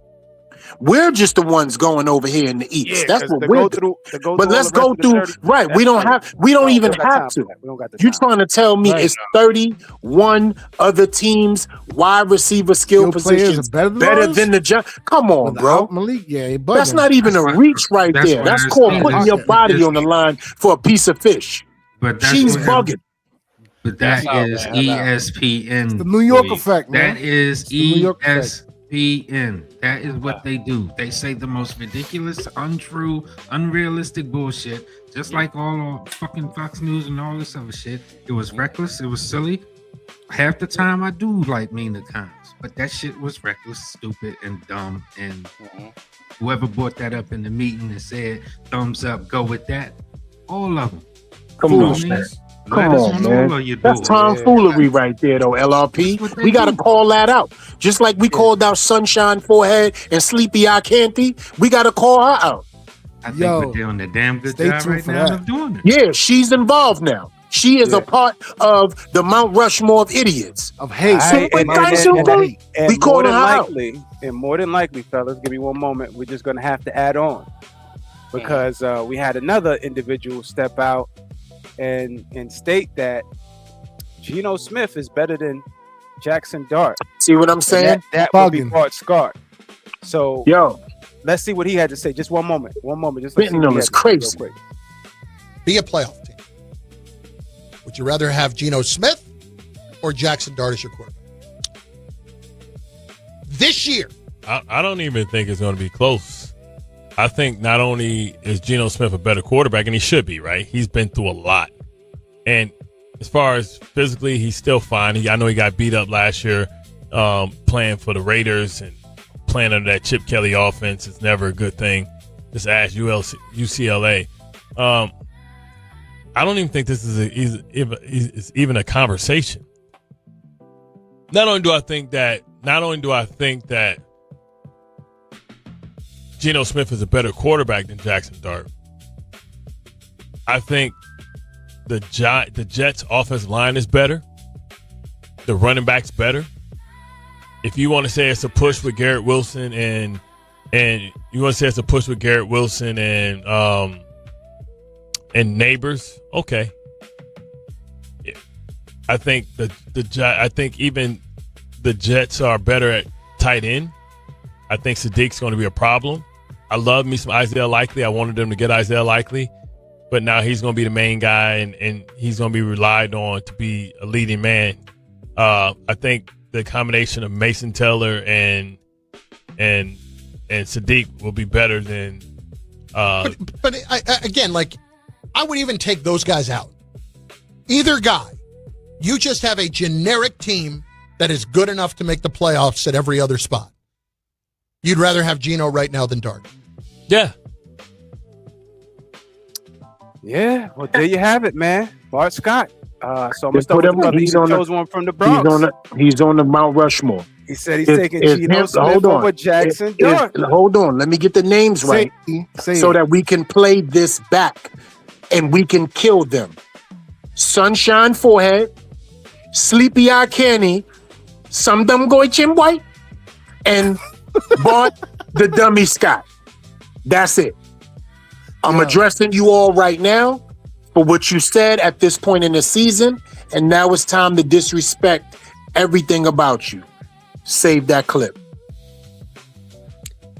We're just the ones going over here in the East. That's what we're doing. But let's go through, we don't even have to. You're trying to tell me it's 31 other teams, wide receiver skill positions better than the Giants? Come on, bro. Malik, that's not even a reach right there. That's called putting your body on the line for a piece of fish. But she's bugging. But that is ESPN. It's the New York effect, man. That is ESPN. That is what they do. They say the most ridiculous, untrue, unrealistic bullshit. Just like all fucking Fox News and all this other shit. It was reckless. It was silly. Half the time I do like Mina Kimes, but that shit was reckless, stupid, and dumb. And whoever brought that up in the meeting and said thumbs up, go with that. All of them. Come on, man. That's tomfoolery right there, though, LRP. We got to call that out. Just like we called out Sunshine Forehead and Sleepy Eye Canty, we got to call her out. I think we're doing a damn good job right now of doing it. Yeah, she's involved now. She is a part of the Mount Rushmore of idiots. Of hate. We call her out. And more than likely, fellas, give me one moment. We're just going to have to add on. Because we had another individual step out and state that Geno Smith is better than Jaxson Dart. See what I'm saying? That would be Bart Scott. So, let's see what he had to say. Just one moment. Just let's see what he is crazy. Be a playoff team. Would you rather have Geno Smith or Jaxson Dart as your quarterback? This year. I don't even think it's going to be close. I think not only is Geno Smith a better quarterback, and he should be, right? He's been through a lot. And as far as physically, he's still fine. I know he got beat up last year playing for the Raiders and playing under that Chip Kelly offense. It's never a good thing. Just ask UCLA. I don't even think this is even a conversation. Not only do I think that Geno Smith is a better quarterback than Jaxson Dart, I think the Jets' offensive line is better. The running back's better. If you want to say it's a push with Garrett Wilson and Nabers, okay. Yeah. I think even the Jets are better at tight end. I think Sadiq's going to be a problem. I love me some Isaiah Likely. I wanted them to get Isaiah Likely, but now he's going to be the main guy, and he's going to be relied on to be a leading man. I think the combination of Mason Taylor and Sadiq will be better than. But again, I would even take those guys out. Either guy, you just have a generic team that is good enough to make the playoffs at every other spot. You'd rather have Geno right now than Dart. Yeah. Yeah, well, there you have it, man. Bart Scott. So I'm going to start with the brother. He chose one from the Bronx. He's on the Mount Rushmore. He said he's taking Geno Smith over Jaxson Dart. Hold on. Let me get the names right so that we can play this back and we can kill them. Sunshine Forehead, Sleepy Eye Kenny, Some Dumb Goy Chim White, and Bart the Dummy Scott. That's it. I'm addressing you all right now for what you said at this point in the season, and now it's time to disrespect everything about you. Save that clip.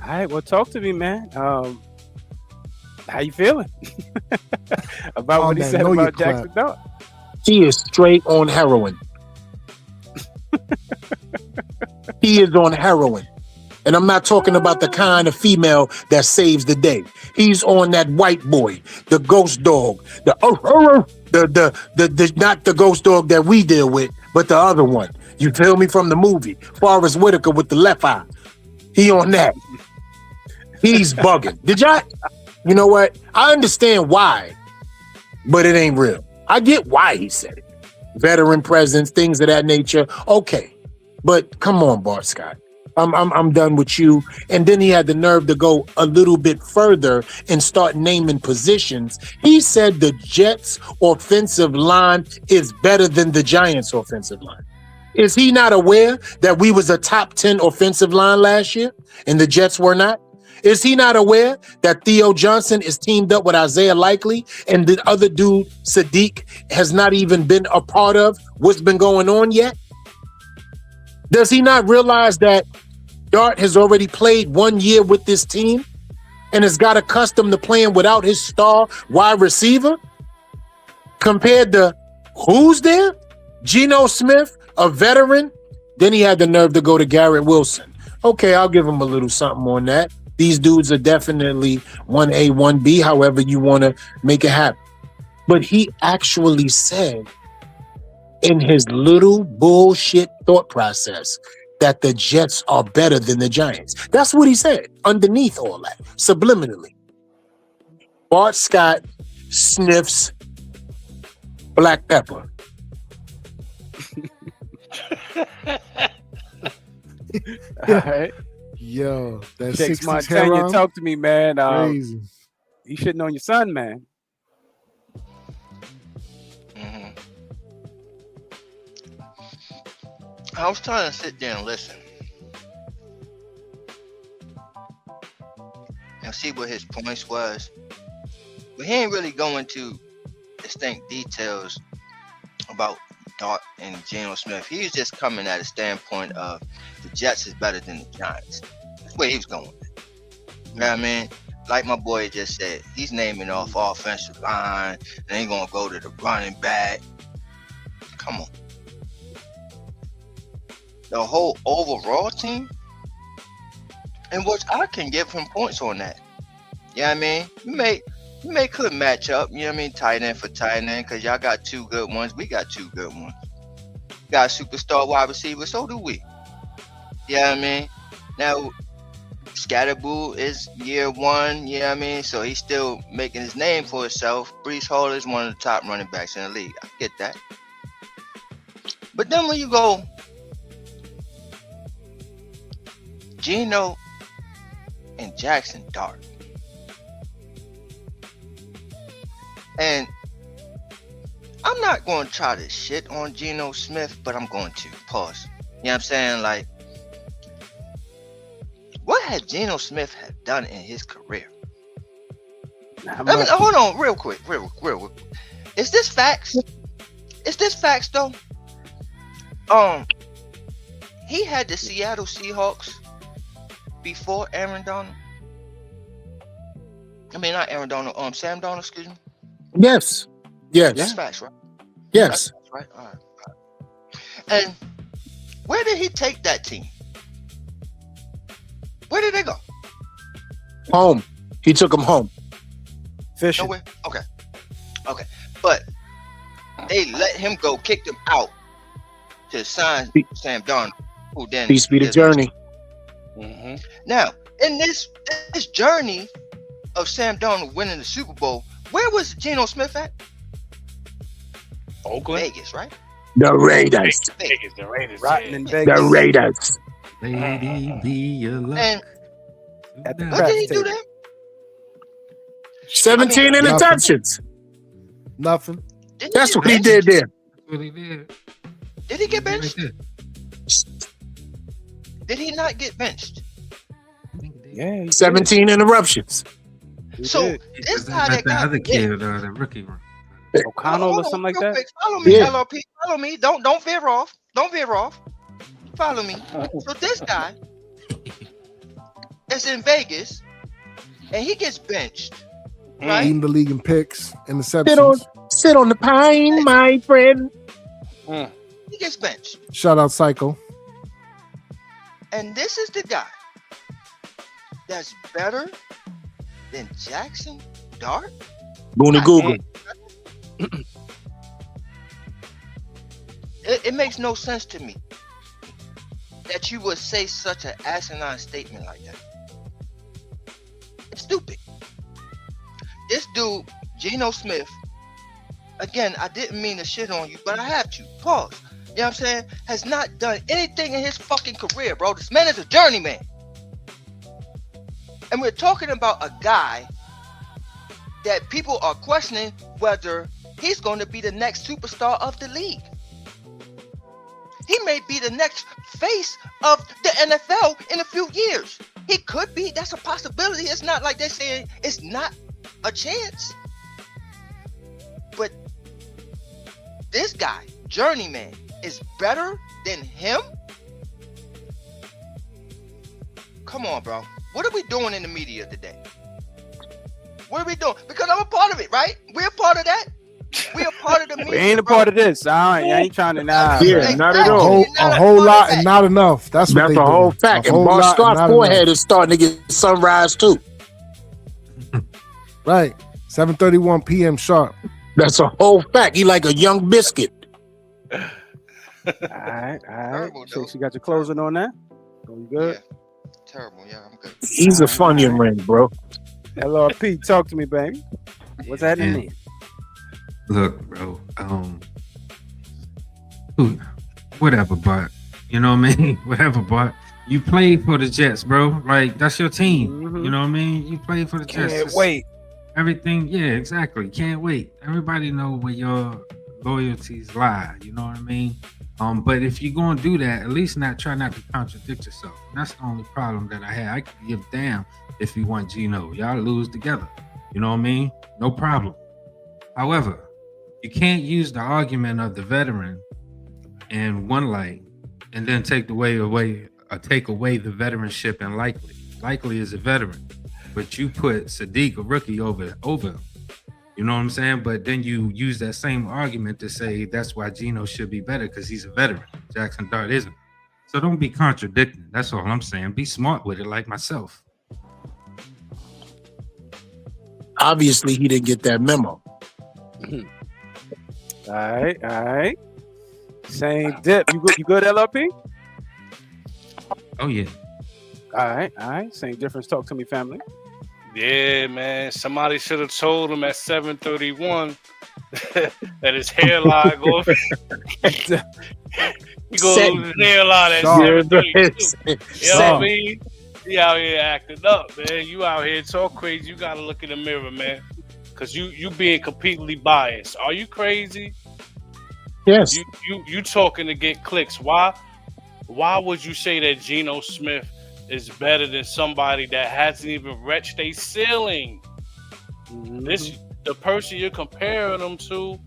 All right, well, talk to me, man. How you feeling about what he said about Jaxson Dart? She is straight on heroin. He is on heroin. And I'm not talking about the kind of female that saves the day. He's on that white boy, the ghost dog, the not the ghost dog that we deal with, but the other one. You feel me, from the movie, Forrest Whitaker with the left eye. He on that. He's bugging. Did y'all? You know what? I understand why, but it ain't real. I get why he said it. Veteran presence, things of that nature. Okay, but come on, Bart Scott. I'm done with you. And then he had the nerve to go a little bit further and start naming positions. He said the Jets' offensive line is better than the Giants' offensive line. Is he not aware that we was a top 10 offensive line last year and the Jets were not? Is he not aware that Theo Johnson is teamed up with Isaiah Likely and the other dude, Sadiq, has not even been a part of what's been going on yet? Does he not realize that Dart has already played 1 year with this team and has got accustomed to playing without his star wide receiver? Compared to who's there? Geno Smith, a veteran. Then he had the nerve to go to Garrett Wilson. Okay, I'll give him a little something on that. These dudes are definitely 1A, 1B, however you want to make it happen. But he actually said in his little bullshit thought process that the Jets are better than the Giants. That's what he said underneath all that, subliminally. Bart Scott sniffs black pepper. All right. Yo, that Shakes 60s Montana, hair on? talk to me, man. Crazy. You shitting on your son, man. I was trying to sit there and listen and see what his points was, but he ain't really go into distinct details about Dart and Geno Smith. He was just coming at a standpoint of the Jets is better than the Giants. That's where he was going. You know what I mean? Like my boy just said, he's naming off offensive line, and ain't gonna go to the running back. Come on. The whole overall team, and which I can give him points on that. You know what I mean? You may could match up, you know what I mean, tight end for tight end, because y'all got two good ones. We got two good ones. Got a superstar wide receiver, so do we. You know what I mean? Now, Skattebo is year one, you know what I mean? So he's still making his name for himself. Breece Hall is one of the top running backs in the league. I get that. But then when you go Geno and Jaxson Dart, and I'm not going to try to shit on Geno Smith, but I'm going to pause. You know what I'm saying? Like, what had Geno Smith have done in his career? I mean, hold on, real quick. Is this facts? Is this facts though? He had the Seattle Seahawks before Aaron Donald. I mean, not Aaron Donald. Sam Donald. Excuse me. Yes. That's facts, right? Yes. That's right. All right. And where did he take that team? Where did they go? Home. He took them home. Fishing. Nowhere? Okay. But they let him go, kicked him out to sign Sam Darnold, who then Peace be the journey. Mm-hmm. Now, in this journey of Sam Darnold winning the Super Bowl, where was Geno Smith at? Oakland? Vegas, right? The Raiders. Vegas. The Raiders. Rotten in The Vegas. Raiders. Lady, be your luck. And At the what craps did he do table. there? 17 interceptions. Nothing. That's what he did there. What he did. Did he get benched? Right Did he not get benched? Yeah, he 17 interruptions. did. So He did. this guy that the got other kid, the rookie one. O'Connell or something like real that. quick, follow me, Yeah. LRP. Follow me. Don't veer off. Don't veer off. Follow me. So this guy is in Vegas, and he gets benched, right? Leading the league in picks, Sit interceptions. Sit on the pine, my friend. He gets benched. Shout out Psycho. And this is the guy that's better than Jaxson Dart? Booney Google. It makes no sense to me that you would say such an asinine statement like that. It's stupid. This dude, Geno Smith, again, I didn't mean to shit on you, but I have to. Pause. You know what I'm saying? Has not done anything in his fucking career, bro. This man is a journeyman. And we're talking about a guy that people are questioning whether he's going to be the next superstar of the league. He may be the next face of the NFL in a few years. He could be. That's a possibility. It's not like they're saying it's not a chance. But this guy, journeyman, is better than him? Come on, bro. What are we doing in the media today? What are we doing? Because I'm a part of it, right? We're a part of that. We're a part of the media. We ain't a part of this. I ain't trying to nah. Yeah, not at all. A whole lot and not enough. That's what That's they a do. whole fact. A And whole Bar lot Scar's not forehead enough. is starting to get sunrise too. Right. 7:31 p.m. sharp. That's a whole fact. He like a young biscuit. All right. Terrible, So dude. you got your closing on that? So you good? Yeah. Terrible. Yeah, I'm good. He's a funny ring, bro. LRP, talk to me, baby. What's happening? Yeah. Look, bro. Whatever, but you know what I mean. Whatever, but you played for the Jets, bro. Like that's your team. Mhm. You know what I mean. You played for the Jets. Can't wait. Everything, yeah, exactly. Can't wait. Everybody know where your loyalties lie. You know what I mean. But if you're gonna do that, at least try not to contradict yourself. And that's the only problem that I had. I could give a damn if you want Geno. Y'all lose together. You know what I mean? No problem. However, you can't use the argument of the veteran in one light and then take away the veteranship and Likely. Likely is a veteran, but you put Sadiq, a rookie, over him. You know what I'm saying? But then you use that same argument to say that's why Geno should be better because he's a veteran. Jaxson Dart isn't. So don't be contradicting. That's all I'm saying. Be smart with it, like myself. Obviously, he didn't get that memo. All right. Same dip. You good, LRP? Oh yeah. All right. Same difference. Talk to me, family. Yeah, man. Somebody should have told him at 7:31 that his hairline goes. He goes lose his hairline at 7:32. You know what I mean? He out here acting up, man. You out here talk crazy. You gotta look in the mirror, man. Cause you being completely biased. Are you crazy? Yes. You talking to get clicks. Why would you say that Geno Smith is better than somebody that hasn't even reached a ceiling? The person you're comparing them to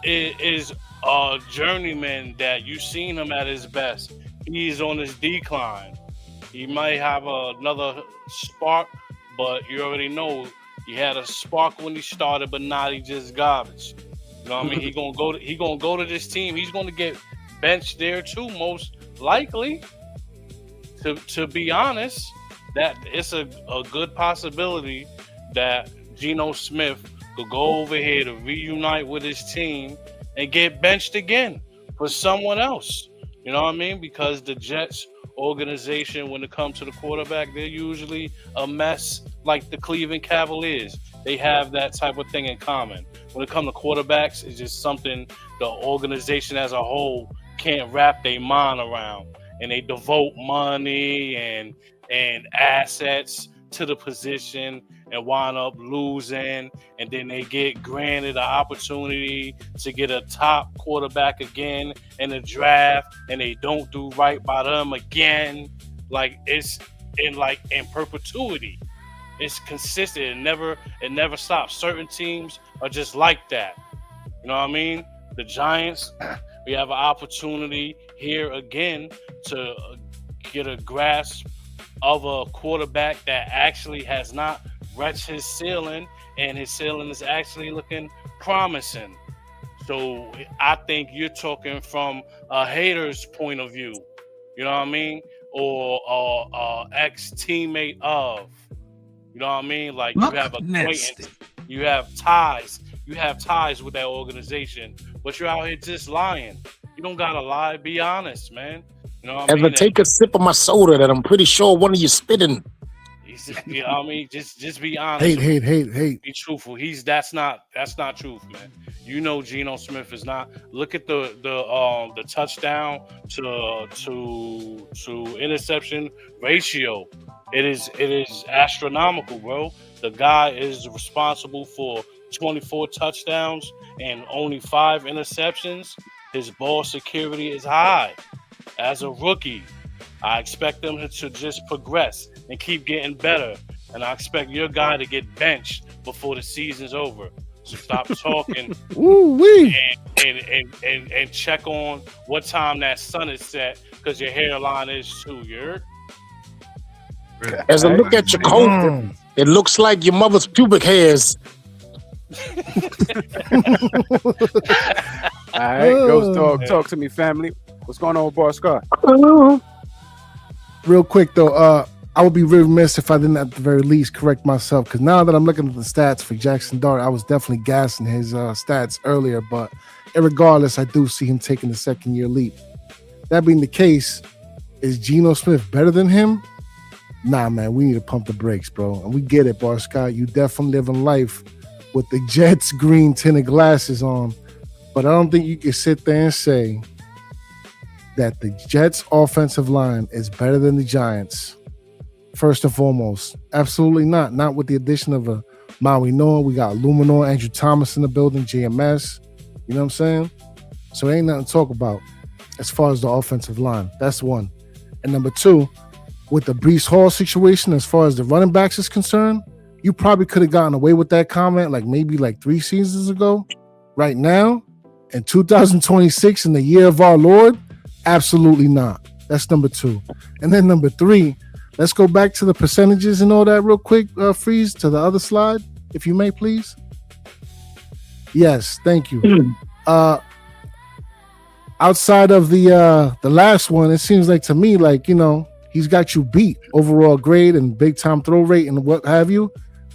is a journeyman that you've seen him at his best. He's on his decline. He might have another spark, but you already know he had a spark when he started, but now he just garbage. You know what I mean? He gonna go to this team. He's gonna get benched there too, most likely. To be honest, that it's a good possibility that Geno Smith could go over here to reunite with his team and get benched again for someone else. You know what I mean? Because the Jets organization, when it comes to the quarterback, they're usually a mess like the Cleveland Cavaliers. They have that type of thing in common. When it comes to quarterbacks, it's just something the organization as a whole can't wrap their mind around. And they devote money and assets to the position and wind up losing, and then they get granted an opportunity to get a top quarterback again in the draft, and they don't do right by them again. Like it's in perpetuity. It's consistent. It never stops. Certain teams are just like that. You know what I mean? The Giants, we have an opportunity here again to get a grasp of a quarterback that actually has not reached his ceiling, and his ceiling is actually looking promising. So I think you're talking from a hater's point of view. You know what I mean? Or ex-teammate of. You know what I mean? Like, you have acquaintance, you have ties with that organization, but you're out here just lying. You don't gotta lie. Be honest, man. You know what I mean? Take a sip of my soda that I'm pretty sure one of you spitting. You know what I mean? Just be honest. Hate. Be truthful. That's not truth, man. You know, Geno Smith is not. Look at the touchdown to interception ratio. It is astronomical, bro. The guy is responsible for 24 touchdowns and only 5 interceptions. His ball security is high. As a rookie, I expect them to just progress and keep getting better. And I expect your guy to get benched before the season's over. So stop talking and check on what time that sun is set, because your hairline is too. You heard? As I look at your coat, it looks like your mother's pubic hairs. All right, Ghost Dog, talk to me, family. What's going on with Bar Scott? Real quick though, I would be remiss if I didn't at the very least correct myself, because now that I'm looking at the stats for Jaxson Dart, I was definitely gassing his stats earlier, but regardless, I do see him taking the second-year leap. That being the case, is Geno Smith better than him? Nah, man, we need to pump the brakes, bro. And we get it, Bar Scott. You definitely living life with the Jets green tinted glasses on, but I don't think you can sit there and say that the Jets offensive line is better than the Giants. First and foremost, absolutely not. Not with the addition of a Maui Noah. We got Luminor, Andrew Thomas in the building, JMS. You know what I'm saying? So ain't nothing to talk about as far as the offensive line. That's one. And number two, with the Breece Hall situation, as far as the running backs is concerned, you probably could have gotten away with that comment maybe 3 seasons ago. Right now, in 2026, in the year of our Lord, absolutely not. That's number two. And then number three, let's go back to the percentages and all that real quick, Freeze, to the other slide, if you may, please. Yes, thank you. Outside of the last one, it seems like to me, he's got you beat overall grade and big time throw rate and what have you.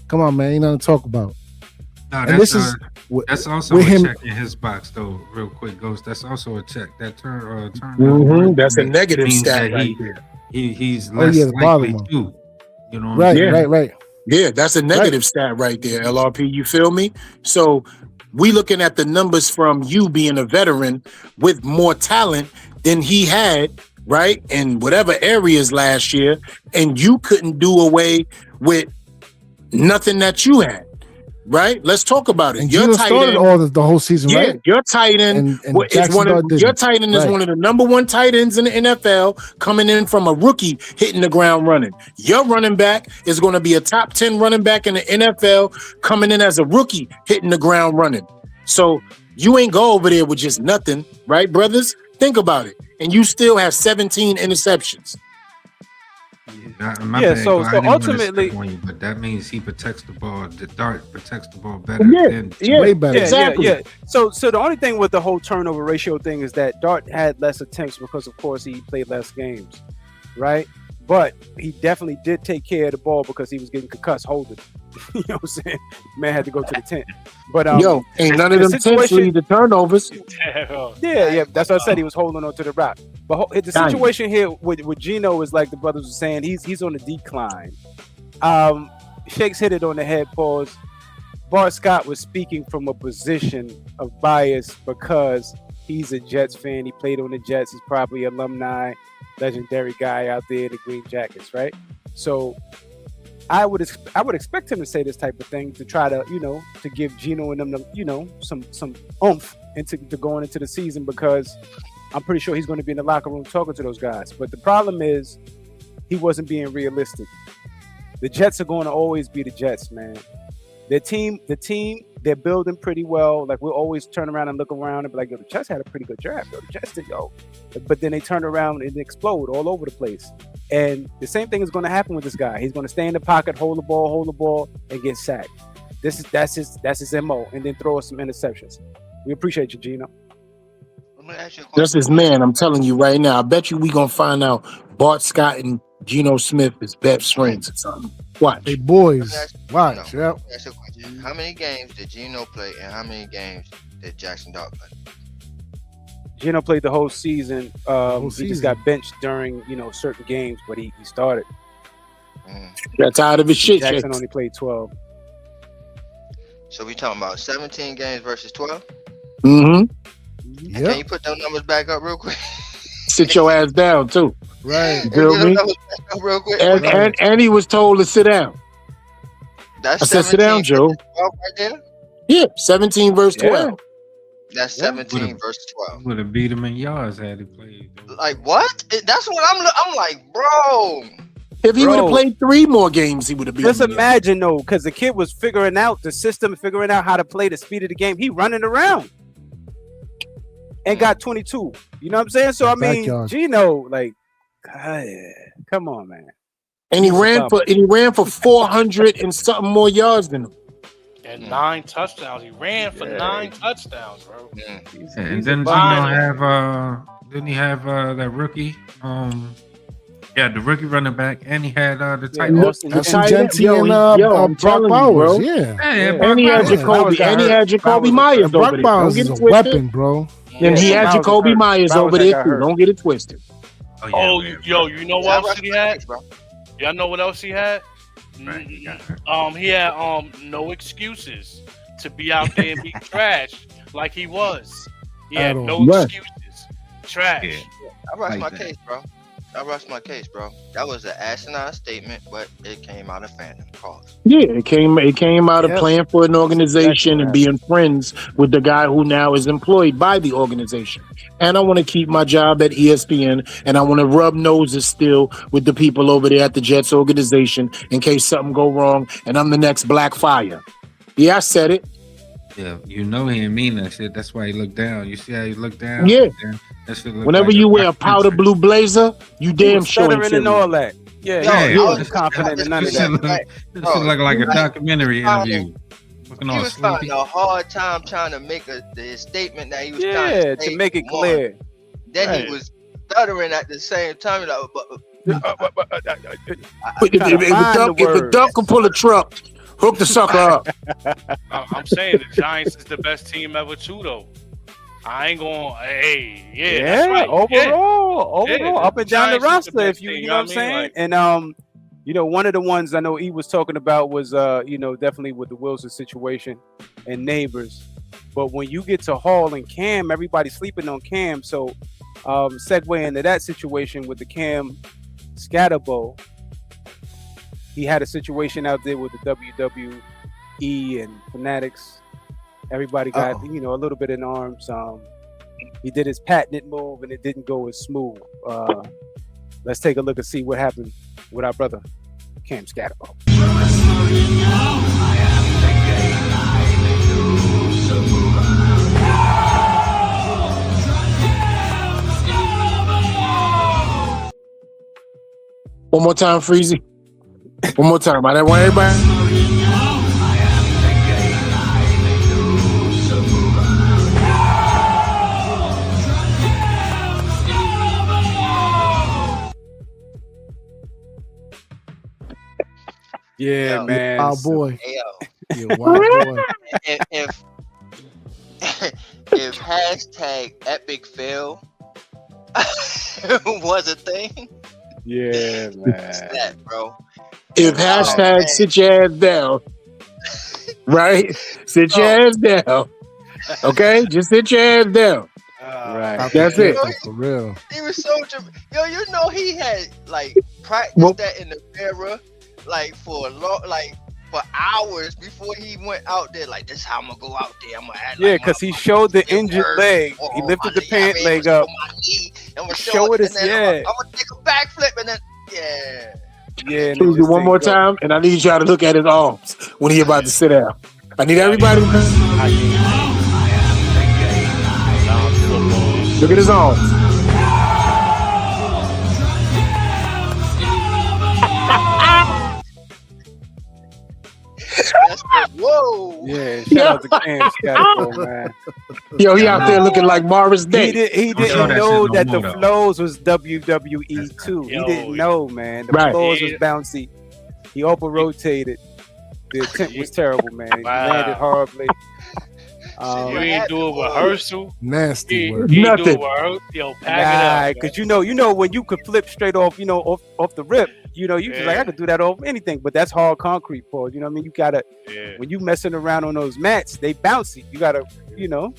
Come on, man, ain't nothing to talk about. No, that's also a check in his box, though. Real quick, Ghost. That's also a check. That turn. That's a negative stat right there. He's less likely to. You know what I'm saying? Right. Yeah, that's a negative stat right there, LRP. You feel me? So we looking at the numbers from you being a veteran with more talent than he had, right, in whatever areas last year, and you couldn't do away with nothing that you had. Right, let's talk about it. And your tight end all the whole season, right? Your tight end is one of the number one tight ends in the NFL, coming in from a rookie, hitting the ground running. Your running back is going to be a top 10 running back in the NFL, coming in as a rookie, hitting the ground running. So you ain't go over there with just nothing, right, brothers? Think about it, and you still have 17 interceptions. So ultimately, but that means he protects the ball. The Dart protects the ball better. Way better. Exactly. Yeah. So the only thing with the whole turnover ratio thing is that Dart had less attempts because, of course, he played less games, right? But he definitely did take care of the ball because he was getting concussed holding. You know what I'm saying? Man had to go to the tent. But ain't none of them tents lead to turnovers. Yeah. That's what I said. He was holding on to the rock. But the situation here with Geno is like the brothers were saying. He's on the decline. Shakes hit it on the head. Pause. Bart Scott was speaking from a position of bias because he's a Jets fan. He played on the Jets. He's probably alumni, legendary guy out there in the green jackets, right? So I would expect him to say this type of thing to try to, to give Geno and them, some oomph into going into the season, because I'm pretty sure he's going to be in the locker room talking to those guys. But the problem is he wasn't being realistic. The Jets are going to always be the Jets, man. The team, they're building pretty well. Like, we'll always turn around and look around and be like, the Jets had a pretty good draft. The Jets did, But then they turn around and explode all over the place. And the same thing is going to happen with this guy. He's going to stay in the pocket, hold the ball, and get sacked. That's his MO, and then throw us some interceptions. We appreciate you, Gino. That's his man. I'm telling you right now. I bet you we gonna find out Bart Scott and Geno Smith is best friends or something. Watch. Hey boys, watch. Yep. That's a question. How many games did Geno play, and how many games did Jaxson Dart play? Gino played the whole season. He just got benched during certain games, but he started. Got tired of his shit. Jaxson only played 12. So we talking about 17 games versus 12? Mm-hmm. Yep. Can you put those numbers back up real quick? Sit your ass down too. Right. You feel me? Real quick. And he was told to sit down. That's I said, sit down, Joe. 12 right there? Yeah, 17 verse 12. That's 17 versus 12. Would have beat him in yards had he played. Like what? That's what I'm like, bro. If he would have played 3 more games, he would have been. Just imagine though, because the kid was figuring out the system, figuring out how to play the speed of the game. He running around and got 22. You know what I'm saying? So I mean, Gino, like, come on, man. And he ran for 400 and something more yards than him. And 9 touchdowns. He ran for 9 touchdowns, bro. Yeah. And then didn't he have that rookie? The rookie running back, and he had the tight end. I'm telling you, bro. And he had Jacoby. And he had Jacoby Myers over there. Don't get it twisted, weapon, bro. And he had Jacoby Myers over there too. Don't get it twisted. You know what else he had? Y'all know what else he had? Right, he had no excuses to be out there and be trash like he was. He had no excuses. Trash. Yeah. I rest my case, bro. That was an asinine statement, but it came out of fandom cause. Yeah, it came out of playing for an organization and being friends with the guy who now is employed by the organization. And I want to keep my job at ESPN, and I want to rub noses still with the people over there at the Jets organization in case something go wrong and I'm the next Black Fire. Yeah, I said it. Yeah, he didn't mean that shit. That's why he looked down. You see how he looked down? Yeah. Whenever you wear a powder blue blazer, you damn sure ain't and all that. Yeah, I wasn't confident in none of that. This should look like a documentary interview. He was finding a hard time trying to make the statement that he was trying to make it clear. Then he was stuttering at the same time. If a duck can pull a truck, hook the sucker up. I'm saying the Giants is the best team ever too, though. I ain't going. That's right. Overall, up and down the roster. If you know what I'm saying. And one of the ones I know he was talking about was definitely with the Wilson situation and Nabers. But when you get to Hall and Cam, everybody's sleeping on Cam. So segue into that situation with the Cam Skattebo. He had a situation out there with the WWE and Fanatics. Everybody got a little bit in arms. He did his patented move and it didn't go as smooth. Let's take a look and see what happened with our brother Cam Skattebo. One more time, Freezy. One more time. I didn't want everybody. Yeah, man. Our boy. If hashtag epic fail was a thing. Yeah, man. That, bro. If hashtag sit your ass down. Right? Sit your ass down. Okay? Just sit your ass down. Right. That's it. For real. He was so he had practiced that in the mirror for hours before he went out there. Like, this is how I'm gonna go out there. I'm gonna act because he showed the injured leg. He lifted the pant leg up. I'm gonna show it. I'm gonna take a backflip and then Yeah. Please do one more time, and I need y'all to look at his arms when he about to sit down. I need everybody to look at his arms. Whoa. Yeah, shout out to Cam Skattebo, man. Yo, he out there looking like Morris Day. He Don't show didn't that know shit no that more, the though. flows was WWE too. He Yo, didn't know, man. The Right. flows was bouncy. He over rotated. The attempt was terrible, man. He Wow. landed horribly. You ain't do a rehearsal. Nasty He word. ain't do a Nothing. rehearsal. Yo, pack Nah, it up. because you know when you could flip straight off, off the rip, you just like I could do that off anything, but that's hard concrete, Paul. You know what I mean? You gotta when you messing around on those mats, they bouncy. You gotta be on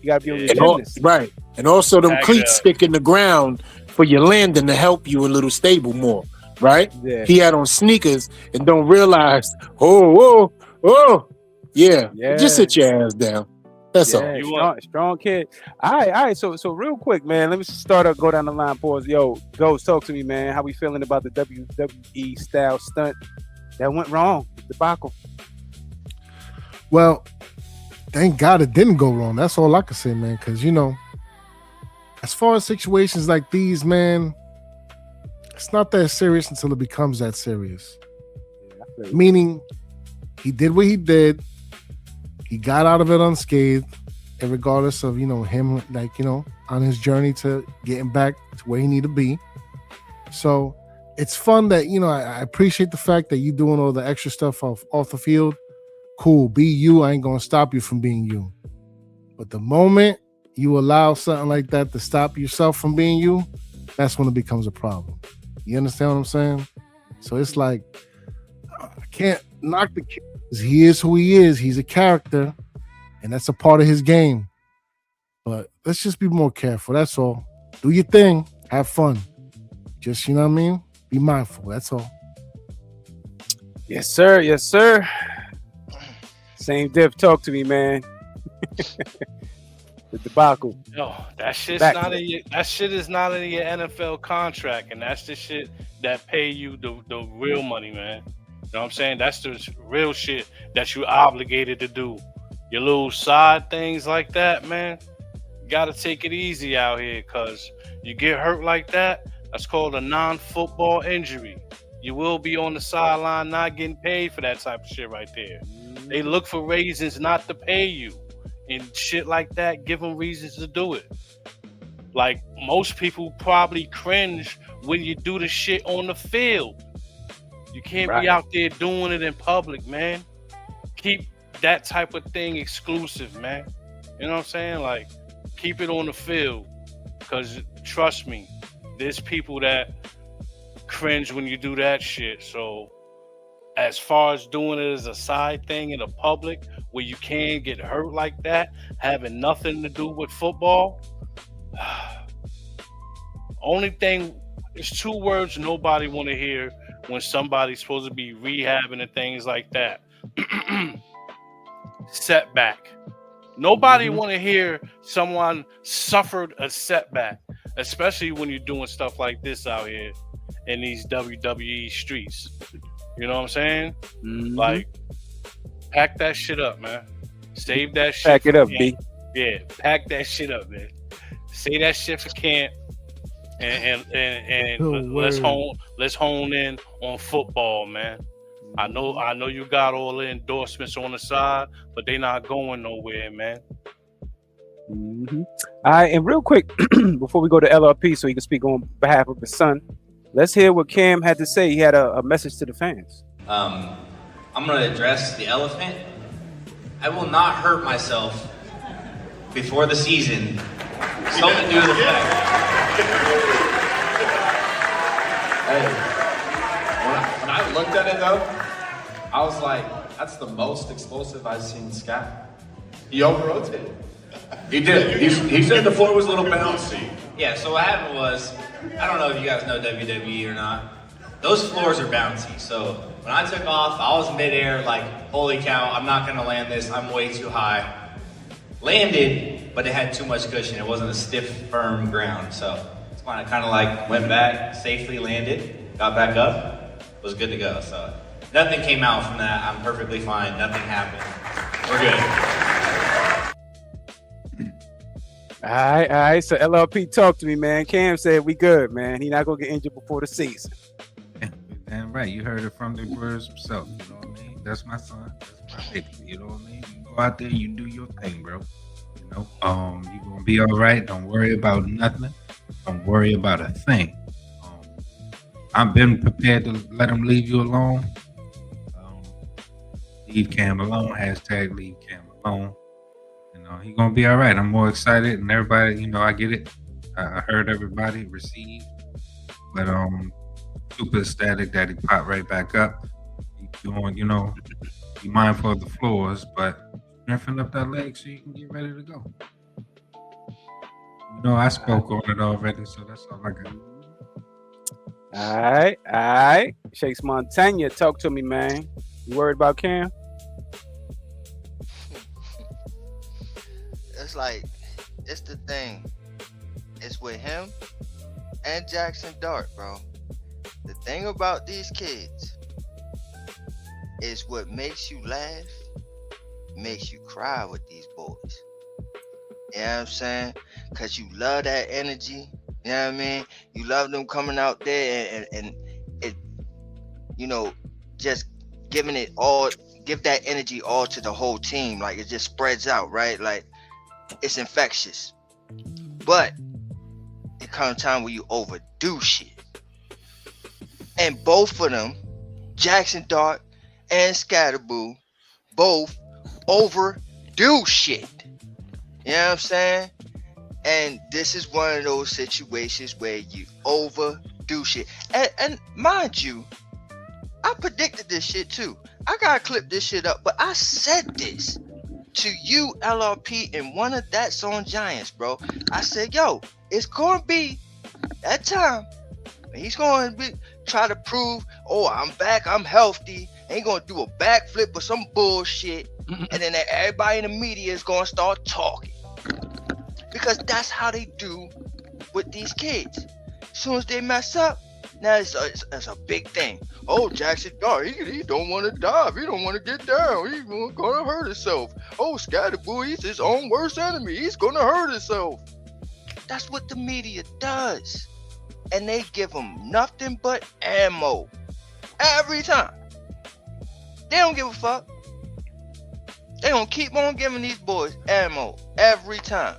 your gymnast. Right. And also them Pack it cleats up. stick in the ground for your landing to help you a little stable more. Right? Yeah. He had on sneakers and don't realize, oh. Yeah. Yeah. Just sit your ass down. That's all. Yeah, strong kid. All right. So real quick, man. Let me go down the line. Pause. Yo, Ghost, talk to me, man. How we feeling about the WWE style stunt that went wrong? Debacle. Well, thank God it didn't go wrong. That's all I can say, man. Because as far as situations like these, man, it's not that serious until it becomes that serious. Meaning, he did what he did. He got out of it unscathed, and regardless of him, on his journey to getting back to where he need to be. So it's fun that I appreciate the fact that you doing all the extra stuff off the field. Cool, be you. I ain't gonna stop you from being you. But the moment you allow something like that to stop yourself from being you, that's when it becomes a problem. You understand what I'm saying? So it's like I can't knock the kid. He is who he is. He's a character, and that's a part of his game. But let's just be more careful. That's all. Do your thing. Have fun. Just, you know what I mean? Be mindful. That's all. Yes, sir. Yes, sir. Same diff. Talk to me, man. The debacle. Yo, that shit is not in your NFL contract, and that's the shit that pay you the real money, man. You know what I'm saying? That's the real shit that you obligated to do. Your little side things like that, man, you gotta take it easy out here, cause you get hurt like that, that's called a non-football injury. You will be on the sideline not getting paid for that type of shit right there. They look for reasons not to pay you. And shit like that, give them reasons to do it. Like, most people probably cringe when you do the shit on the field. You can't be out there doing it in public, man. Keep that type of thing exclusive, man. You know what I'm saying? Like, keep it on the field. Because trust me, there's people that cringe when you do that shit. So as far as doing it as a side thing in the public where you can get hurt like that, having nothing to do with football, only thing, it's two words nobody want to hear when somebody's supposed to be rehabbing and things like that. Setback. Nobody want to hear someone suffered a setback, especially when you're doing stuff like this out here in these WWE streets. You know what I'm saying? Like, pack that shit up, man. Save that shit. Pack it up, camp. B. Yeah, pack that shit up, man. Say that shit for camp, and let's hone in on football, man. I know you got all the endorsements on the side, but they not going nowhere, man. All right, and real quick, before we go to LRP, so he can speak on behalf of his son, let's hear what Cam had to say. He had a message to the fans. I'm going to address the elephant. I will not hurt myself before the season, solely due to the fact. Hey, when I looked at it though, I was like, that's the most explosive I've seen Scat. He over-rotated. He did. He said the floor was a little bouncy. Yeah, so what happened was, I don't know if you guys know WWE or not. Those floors are bouncy. So when I took off, I was midair, like, holy cow, I'm not gonna land this, I'm way too high. Landed, but it had too much cushion. It wasn't a stiff, firm ground. So it's when I kind of like went back, safely landed, got back up, was good to go. So nothing came out from that. I'm perfectly fine. Nothing happened. We're good. All right. So LRP, talk to me, man. Cam said we good, man. He not gonna get injured before the season. Damn right. You heard it from the words himself. You know what I mean? That's my son. That's my baby. You know what I mean? You go out there, you do your thing, bro. You know, you're gonna be all right. Don't worry about nothing. Don't worry about a thing. I've been prepared to let him leave you alone. Leave Cam alone. Hashtag leave Cam alone. You know, he's gonna be all right. I'm more excited, and everybody, you know, I get it. I heard everybody receive, but super ecstatic that he popped right back up. He's doing, you know, be mindful of the floors, but strengthen up that leg so you can get ready to go. You know, I spoke on it already, so that's all I got. All right. Shakes Montana, talk to me, man. You worried about Cam? It's like, it's the thing. It's with him and Jaxson Dart, bro. The thing about these kids is what makes you laugh, makes you cry with these boys. You know what I'm saying? Because you love that energy. You know what I mean? You love them coming out there and it, you know, just giving it all, give that energy all to the whole team. Like, it just spreads out, right? Like, it's infectious. But it comes time where you overdo shit. And both of them, Jaxson Dart and Skattebo, both overdo shit. You know what I'm saying? And this is one of those situations where you overdo shit. And mind you, I predicted this shit too. I gotta clip this shit up, but I said this to you, LRP, in one of That's on Giants, bro. I said, yo, it's gonna be that time. He's gonna try to prove, oh, I'm back, I'm healthy. Ain't gonna do a backflip or some bullshit. And then everybody in the media is gonna start talking. Because that's how they do with these kids. As soon as they mess up, now it's a big thing. Oh, Jaxson Dart, he don't want to dive. He don't want to get down. He's going to hurt himself. Oh, Skattebo, he's his own worst enemy. He's going to hurt himself. That's what the media does. And they give him nothing but ammo. Every time. They don't give a fuck. They gonna keep on giving these boys ammo every time.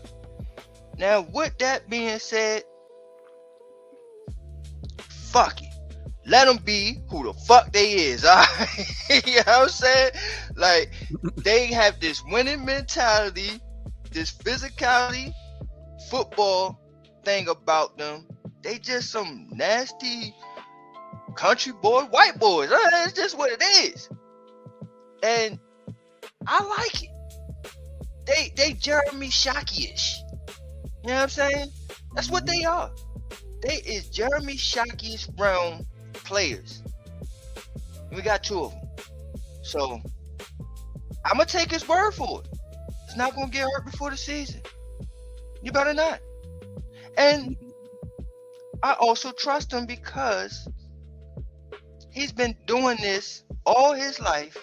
Now, with that being said, fuck it. Let them be who the fuck they is, alright? You know what I'm saying? Like, they have this winning mentality, this physicality, football thing about them. They just some nasty country boy, white boys. It's just what it is. And I like it. They Jeremy Shockey-ish. You know what I'm saying? That's what they are. They is Jeremy Shockey-ish realm players. We got two of them. So I'm gonna take his word for it. He's not gonna get hurt before the season. You better not. And I also trust him because he's been doing this all his life,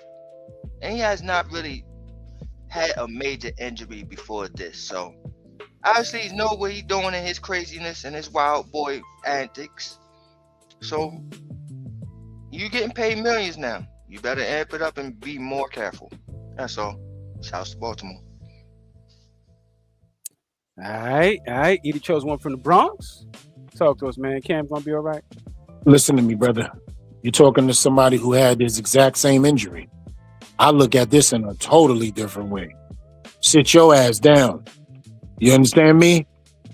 and he has not really had a major injury before this. So obviously he knows what he's doing in his craziness and his wild boy antics. So you getting paid millions now. You better amp it up and be more careful. That's all. Shouts to Baltimore. All right. Edie chose one from the Bronx. Talk to us, man. Cam gonna be all right? Listen to me, brother. You're talking to somebody who had this exact same injury. I look at this in a totally different way. Sit your ass down. You understand me?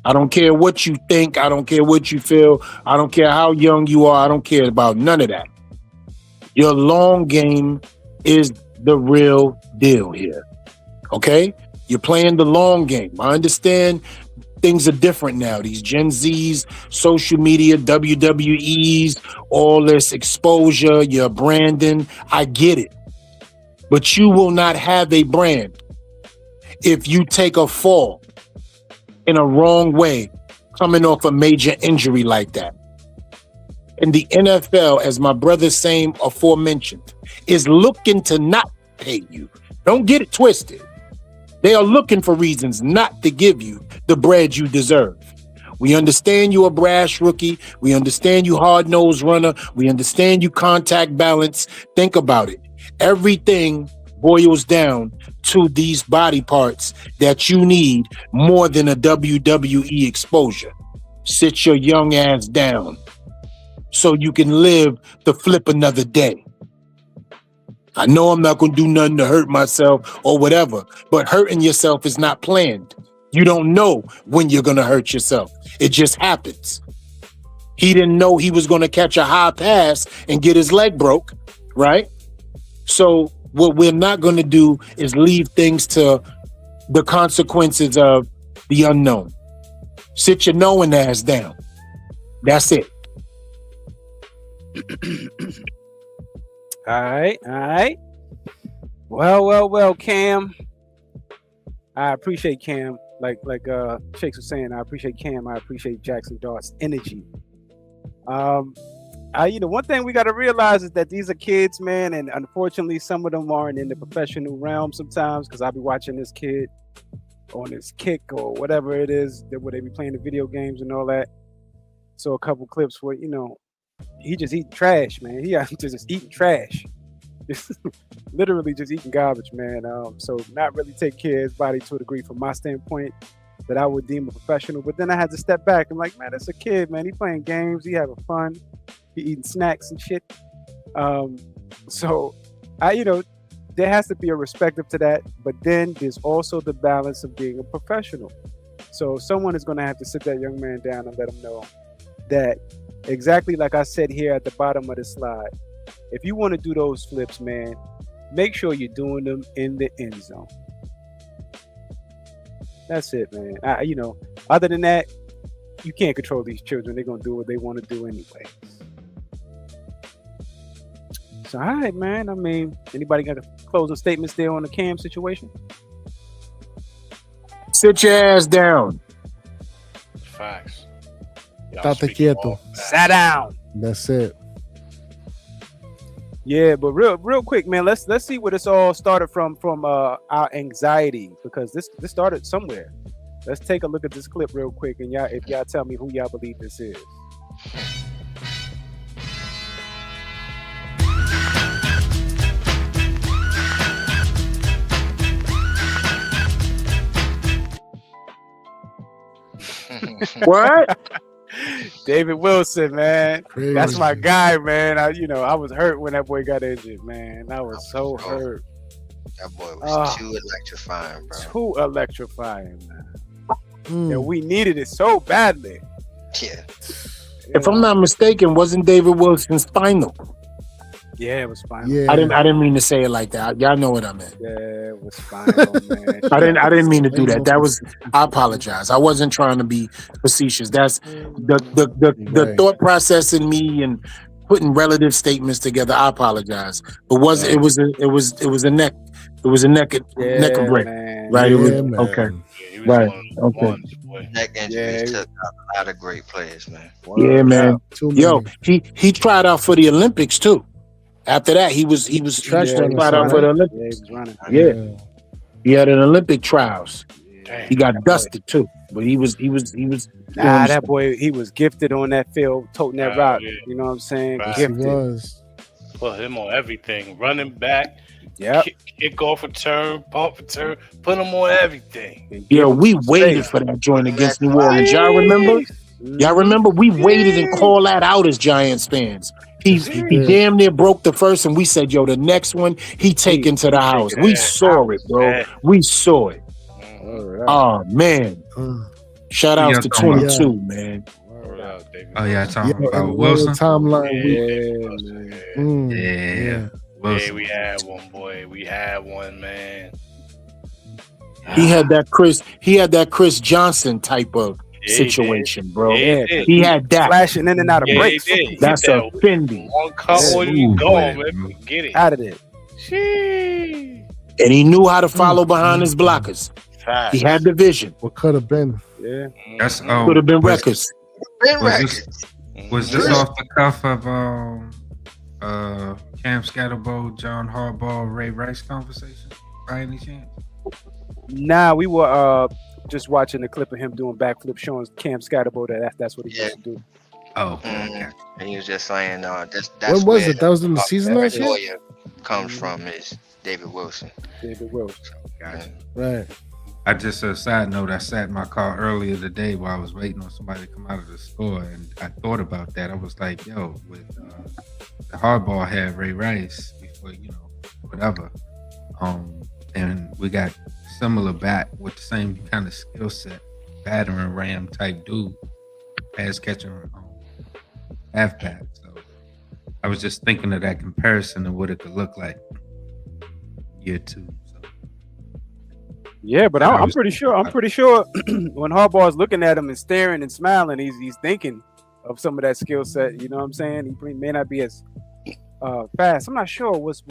I don't care what you think. I don't care what you feel. I don't care how young you are. I don't care about none of that. Your long game is the real deal here. Okay? You're playing the long game. I understand things are different now. These Gen Zs, social media, WWEs, all this exposure, your branding. I get it. But you will not have a brand if you take a fall in a wrong way coming off a major injury like that. And the NFL, as my brother same aforementioned, is looking to not pay you. Don't get it twisted. They are looking for reasons not to give you the bread you deserve. We understand you a brash rookie. We understand you hard-nosed runner. We understand you contact balance. Think about it. Everything boils down to these body parts that you need more than a WWE exposure. Sit your young ass down so you can live to flip another day. I know I'm not going to do nothing to hurt myself or whatever, but hurting yourself is not planned. You don't know when you're going to hurt yourself. It just happens. He didn't know he was going to catch a high pass and get his leg broke, right? So what we're not going to do is leave things to the consequences of the unknown. Sit your knowing ass down. That's it. All right. Well, Cam. I appreciate Cam. Like Shakes was saying, I appreciate Cam. I appreciate Jaxson Dart's energy. One thing we got to realize is that these are kids, man, and unfortunately, some of them aren't in the professional realm sometimes. Because I'll be watching this kid on his kick or whatever it is where they be playing the video games and all that. So a couple clips where he just eating trash, man. He just eating trash. Literally just eating garbage, man. So not really take care of his body to a degree from my standpoint that I would deem a professional. But then I had to step back. I'm like, man, that's a kid, man. He playing games. He having fun. He eating snacks and shit. So there has to be a respect up to that. But then there's also the balance of being a professional. So someone is going to have to sit that young man down and let him know that exactly like I said here at the bottom of the slide, if you want to do those flips, man, make sure you're doing them in the end zone. That's it, man. Other than that, you can't control these children. They're going to do what they want to do anyway. So, all right, man. I mean, anybody got closing statements there on the Cam situation? Sit your ass down. Facts. Tate quieto. Sat down. That's it. Yeah, but real quick, man. Let's see where this all started from our anxiety, because this started somewhere. Let's take a look at this clip real quick, and if y'all tell me who y'all believe this is. What? David Wilson, man. Crazy. That's my guy, man. I was hurt when that boy got injured, man. I was so hurt. That boy was too electrifying, bro. Too electrifying, man. Yeah, we needed it so badly. Yeah. If I'm not mistaken, wasn't David Wilson's final? Yeah, it was final. Yeah. I didn't mean to say it like that. Y'all know what I meant. Yeah, it was final, man. I didn't mean to do that. I apologize. I wasn't trying to be facetious. That's the thought process in me and putting relative statements together. I apologize. But it was a neck and break. Man. Right? Yeah, okay. Yeah, Right. Okay. Neck injuries took out a lot of great players, man. Yeah, man. Yo, Many. he tried out for the Olympics too. After that, he Stretched on tried out for the Olympics. Yeah, he was running. Yeah. He had an Olympic trials. Damn. He got dusted too, but he was. Nah, that boy, he was gifted on that field, toting that rock. Yeah. You know what I'm saying? Right. He Gifted. was. Put him on everything. Running back, Yep. kick off return, pump return. Put him on everything. Yeah, we waited for that joint against New Orleans. Y'all remember? Y'all remember? We waited and called that out as Giants fans. He damn near broke the first, and we said, "Yo, the next one he taken to the house." We saw it, bro. We saw it. Oh man! Shout outs to 22, man. Oh yeah, talking Yeah, about and Wilson. Timeline. Yeah. Wilson. Yeah, we had one, boy. We had one, man. He had that Chris Johnson type of situation, bro. Yeah, he had that Flashing in and out of breaks. That's a Fendi. One cut or you go, man. Get it. Out of it. Sheesh. And he knew how to follow behind his blockers. He had the vision. What could have been? Yeah. That's Could have been records. Was this off the cuff of Cam Skattebo, John Harbaugh, Ray Rice conversation by any chance? Nah, we were just watching the clip of him doing backflip, showing Cam Skattebo that's what he used to do. Oh, okay. And he was just saying, that's When was where it? That was in the season last year? comes from is David Wilson. David Wilson. Gotcha. Right. I just a side note. I sat in my car earlier today while I was waiting on somebody to come out of the store, and I thought about that. I was like, "Yo, with the hardball had Ray Rice before, whatever, and we got similar bat with the same kind of skill set, battering ram type dude, pass catching, half pack." So I was just thinking of that comparison and what it could look like year 2. Yeah, but I'm pretty sure when Harbaugh's looking at him and staring and smiling, he's thinking of some of that skill set. You know what I'm saying? He may not be as fast. I'm not sure. Was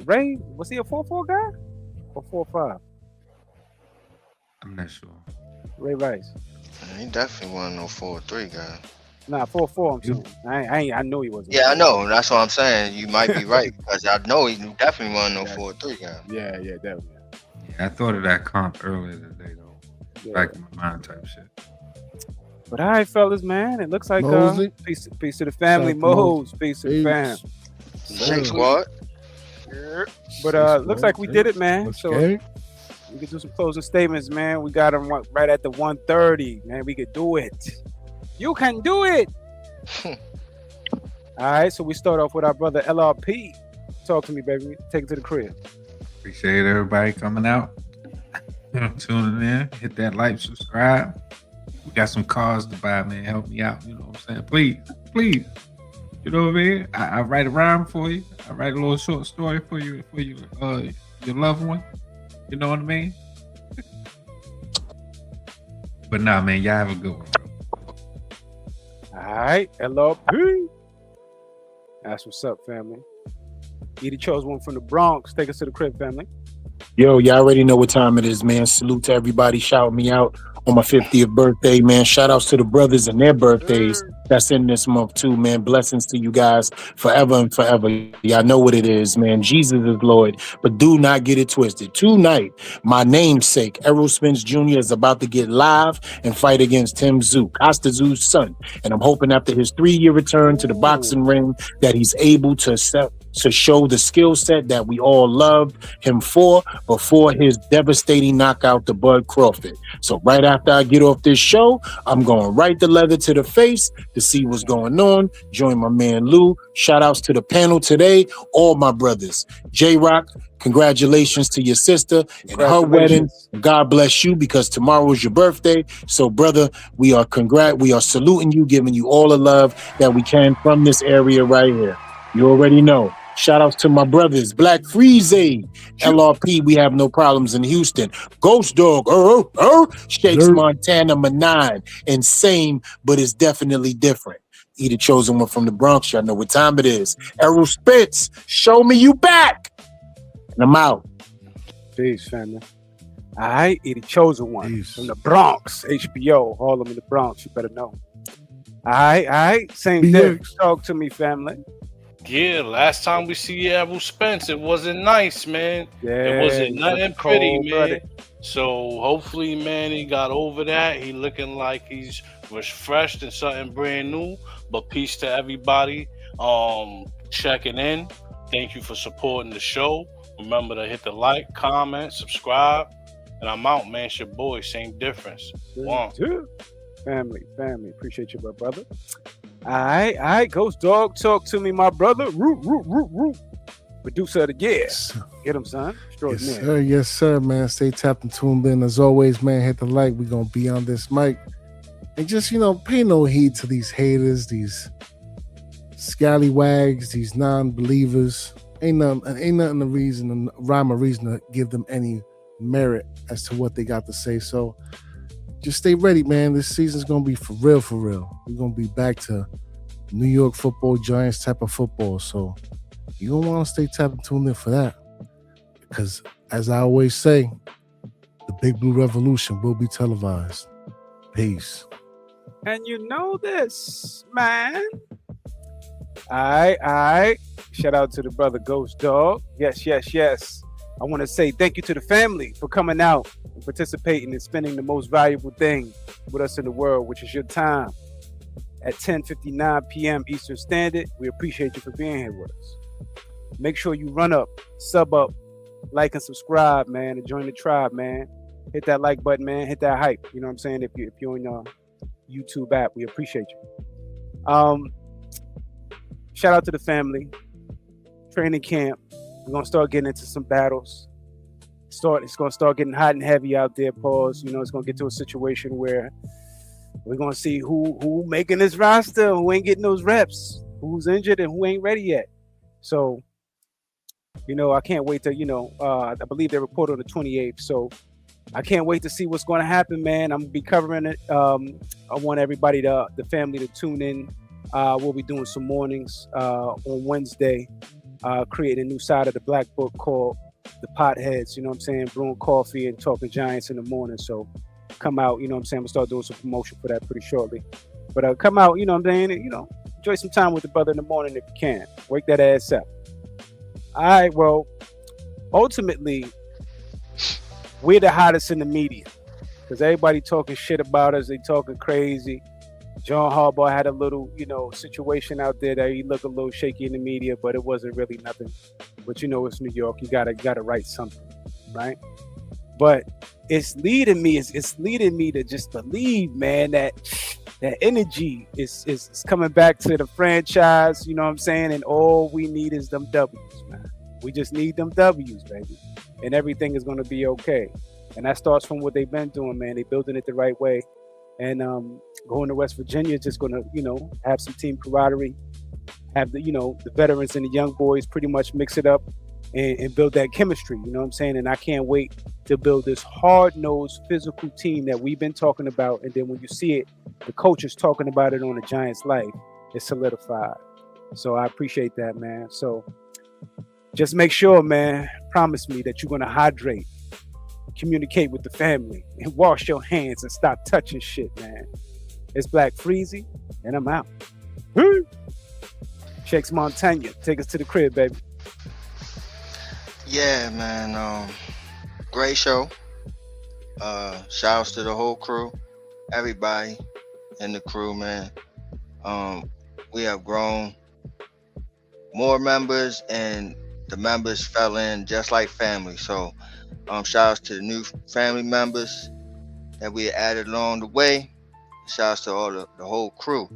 Ray? Was he a 4.4 guy or 4.5? I'm not sure. Ray Rice. He definitely wasn't no 4.3 guy. Nah, 4.4. I'm saying. I know he wasn't. Yeah, I know. That's what I'm saying. You might be right because I know he definitely wasn't no 4.3 guy. Yeah, definitely. Yeah, I thought of that comp earlier today though. Yeah. Back in my mind type shit. But all right, fellas, man. It looks like peace to the family, Mose. Peace to the fam. Shake squad. But looks like we did it, man. So we can do some closing statements, man. We got them right at the 1:30, man. We could do it. You can do it. All right, so we start off with our brother LRP. Talk to me, baby. Take it to the crib. Appreciate everybody coming out, tuning in. Hit that like, subscribe. We got some cars to buy, man. Help me out. You know what I'm saying? Please. You know what I mean? I write a rhyme for you. I write a little short story for you, your loved one. You know what I mean? But nah, man, y'all have a good one, bro. All right, LRP. That's what's up, family. Edie chose one from the Bronx. Take us to the crib, family. Yo, y'all already know what time it is, man. Salute to everybody shouting me out on my 50th birthday, man. Shout outs to the brothers and their birthdays. That's in this month too, man. Blessings to you guys forever and forever. Y'all know what it is, man. Jesus is Lord, but do not get it twisted. Tonight, my namesake, Errol Spence Jr. is about to get live and fight against Tim Tszyu, Costa Tszyu's son. And I'm hoping after his 3-year return to the boxing ring that he's able to show the skill set that we all loved him for before his devastating knockout to Bud Crawford. So right after I get off this show, I'm going right the leather to the face to see what's going on. Join my man Lou. Shout outs to the panel today, all my brothers. J-Rock, congratulations to your sister and her wedding. God bless you because tomorrow is your birthday. So brother, we are saluting you, giving you all the love that we can from this area right here. You already know. Shout outs to my brothers, Black Freeze, LRP, we have no problems in Houston. Ghost Dog, Shakes Montana, Manine, insane, but it's definitely different. He the chosen one from the Bronx, y'all know what time it is. Errol Spitz, show me you back. And I'm out. Peace, family. All right, he the chosen one from the Bronx, HBO, Harlem in the Bronx, you better know. All right, same day. Talk to me, family. Yeah, last time we see Errol Spence, it wasn't nice, man. Yeah, it wasn't nothing pretty, man. Blooded. So hopefully, man, he got over that. He looking like he's refreshed and something brand new. But peace to everybody checking in. Thank you for supporting the show. Remember to hit the like, comment, subscribe. And I'm out, man. It's your boy. Same difference. One. Family. Appreciate you, my brother. All right. Ghost Dog, talk to me, my brother. Root. Producer of the year. Get him, son. Yes, sir, man. Stay tapped and tuned in. As always, man, hit the like. We're going to be on this mic. And just, pay no heed to these haters, these scallywags, these non-believers. Ain't nothing a reason, a rhyme or reason to give them any merit as to what they got to say. So just stay ready, man. This season's going to be for real. We're going to be back to New York football, Giants type of football. So you're going to want to stay tapped and tuned in for that. Because as I always say, the Big Blue Revolution will be televised. Peace. And you know this, man. All right. Shout out to the brother Ghost Dog. Yes. I want to say thank you to the family for coming out and participating and spending the most valuable thing with us in the world, which is your time at 10:59 p.m. Eastern Standard. We appreciate you for being here with us. Make sure you run up, sub up, like and subscribe, man, and join the tribe, man. Hit that like button, man. Hit that hype. You know what I'm saying? If you're on YouTube app, we appreciate you. Shout out to the family. Training camp. We're gonna start getting into some battles. It's gonna start getting hot and heavy out there. Pause. You know, it's gonna get to a situation where we're gonna see who making this roster, who ain't getting those reps, who's injured and who ain't ready yet. So, you know, I can't wait to, I believe they report on the 28th. So I can't wait to see what's going to happen, man. I'm gonna be covering it. I want everybody the family to tune in. We'll be doing some mornings on Wednesday, creating a new side of the Black Book called The Potheads, you know what I'm saying? Brewing coffee and talking Giants in the morning. So come out, you know what I'm saying? We'll start doing some promotion for that pretty shortly. But come out, you know what I'm saying? Enjoy some time with the brother in the morning if you can. Wake that ass up. All right, well, ultimately, we're the hottest in the media because everybody talking shit about us. They talking crazy. John Harbaugh had a little, situation out there that he looked a little shaky in the media, but it wasn't really nothing. But it's New York. You gotta write something, right? But it's leading me to just believe, man, that energy is coming back to the franchise. You know what I'm saying? And all we need is them W's, man. We just need them W's, baby, and everything is gonna be okay. And that starts from what they've been doing, man. They building it the right way. And going to West Virginia is just going to, have some team camaraderie, have the veterans and the young boys pretty much mix it up and build that chemistry. You know what I'm saying? And I can't wait to build this hard-nosed physical team that we've been talking about. And then when you see it, the coaches talking about it on the Giants' life, it's solidified. So I appreciate that, man. So just make sure, man, promise me that you're going to hydrate, communicate with the family, and wash your hands and stop touching shit, man. It's Black Freezy, and I'm out. Shakes Montana, take us to the crib, baby. Yeah, man. Great show. Shouts to the whole crew, everybody in the crew, man. We have grown more members, and the members fell in just like family. So shout outs to the new family members that we added along the way. Shout outs to all the whole crew.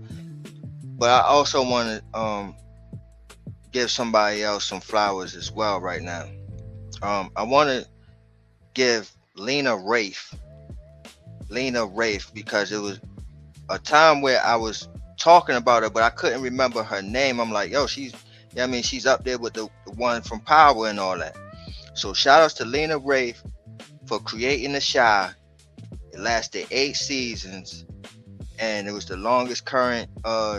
But I also want to give somebody else some flowers as well right now. I want to give Lena Rafe, because it was a time where I was talking about her, but I couldn't remember her name. I'm like, yo, she's up there with the one from Power and all that. So shout outs to Lena Rafe for creating the Shy. It lasted 8 seasons, and it was the longest current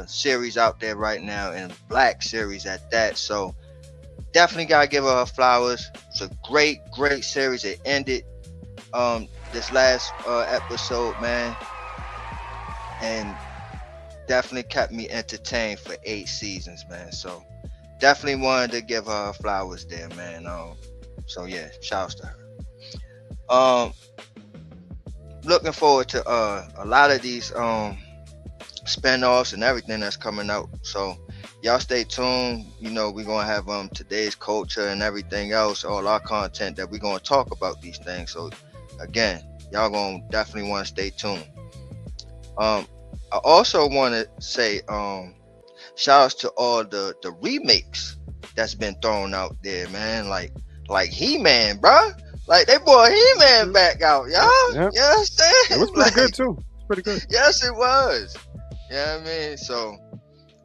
series out there right now, and Black series at that. So definitely gotta give her flowers. It's a great series. It ended this last episode, man, and definitely kept me entertained for 8 seasons, man. So definitely wanted to give her flowers there, man. So yeah, shouts to her. Looking forward to a lot of these spinoffs and everything that's coming out. So y'all stay tuned. We're gonna have today's culture and everything else, all our content that we're gonna talk about these things. So again, y'all gonna definitely want to stay tuned. I also want to say shout outs to all the remakes that's been thrown out there, man. Like He-Man, bro. Like they brought He-Man back out, y'all. Yep. You understand? It was pretty good too. It's pretty good. Yes, it was. You know what I mean? So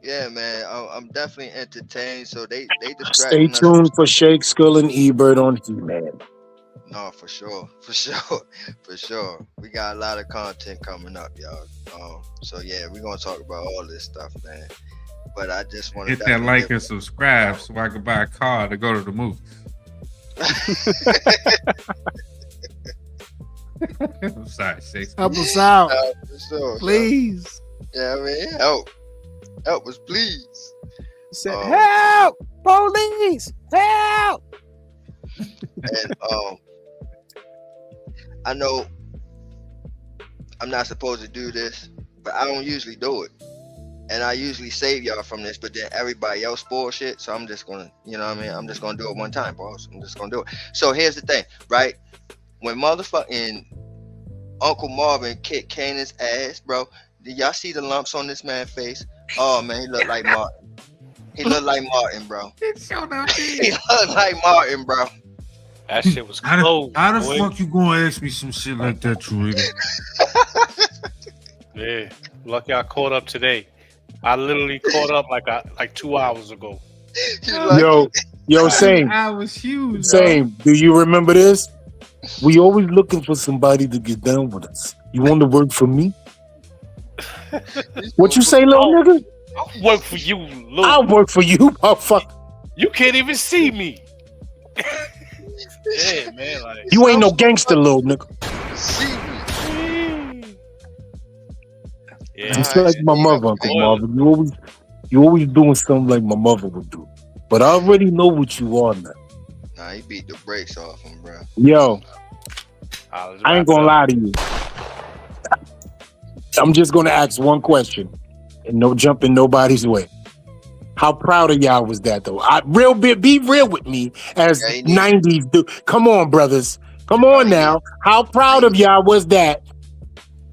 yeah, man, I'm definitely entertained. So they Stay tuned for Shake, Skull, and Ebert on He-Man. No, for sure. We got a lot of content coming up, y'all. So yeah, we're gonna talk about all this stuff, man. But I just want to hit that like and subscribe so I can buy a car to go to the movies. I'm sorry, Shakespeare. Help us out, for sure, please. Yeah, I mean, help us, please. Said, help, police, help. And I know I'm not supposed to do this, but I don't usually do it. and I usually save y'all from this, but then everybody else bullshit. So I'm just gonna, you know what I mean? I'm just gonna do it one time, boss. I'm just gonna do it. So here's the thing, right? When motherfucking Uncle Marvin kicked Kanan's ass, bro, did y'all see the lumps on this man's face? Oh man, he looked like Martin. He looked like Martin, bro. He looked like Martin, bro. That shit was How close. the boy. fuck you gonna ask me some shit like that, Troy? Yeah, lucky I caught up today. I literally caught up like 2 hours ago. Yo, same. I was huge. Same. Do you remember this? We always looking for somebody to get down with us. You want to work for me? What you say, little nigga? I'll work for you, little. I'll work for you, motherfucker. You can't even see me. Yeah, man. Like, You ain't no gangster, little nigga. yeah, It's like my mother, Uncle Marvin. You always doing something like my mother would do. But I already know what you are now. Nah, he beat the brakes off him, bro. Yo, I ain't gonna lie to you. I'm just gonna ask one question, and no jumping nobody's way. How proud of y'all was that, though? Be real with me, as 90s do. Come on, brothers. Come on now. How proud of y'all was that?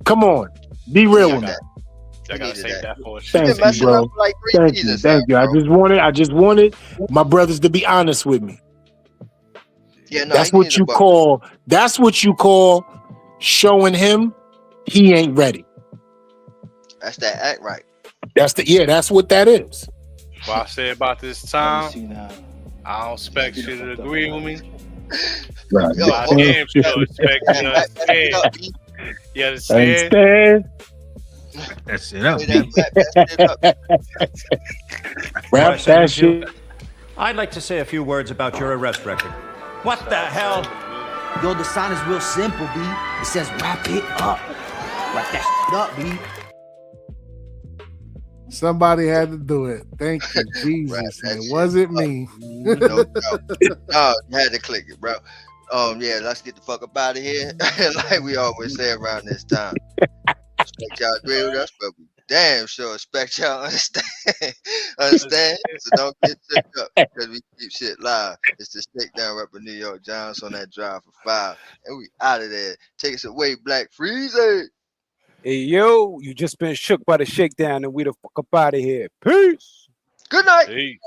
Come on, be real with me. I gotta save that for a Thank you, bro. Thank you. I just wanted my brothers to be honest with me. Yeah, no, That's what you call. That's what you call showing him he ain't ready. That's that act right. That's what that is. What I say about this time, I don't expect you to agree with me. Right. Yo, I damn sure expect you to understand. You understand? That shit up. Rap that shit. I'd like to say a few words about your arrest record. What the hell? Yo, the sign is real simple, B. It says wrap it up. Wrap that shit up, B. Somebody had to do it. Thank you, Jesus. It wasn't me. No, you had to click it, bro. Yeah, let's get the fuck up out of here. Like we always say around this time. Expect y'all agree with us, but we damn sure expect y'all understand. Understand? So don't get shook up because we keep shit live. It's the Shakedown rapper New York Giants on that drive for 5. And we out of there. Take us away, Black Freezer. Hey, yo, you just been shook by the shakedown and we the fuck up out of here. Peace. Good night. Peace.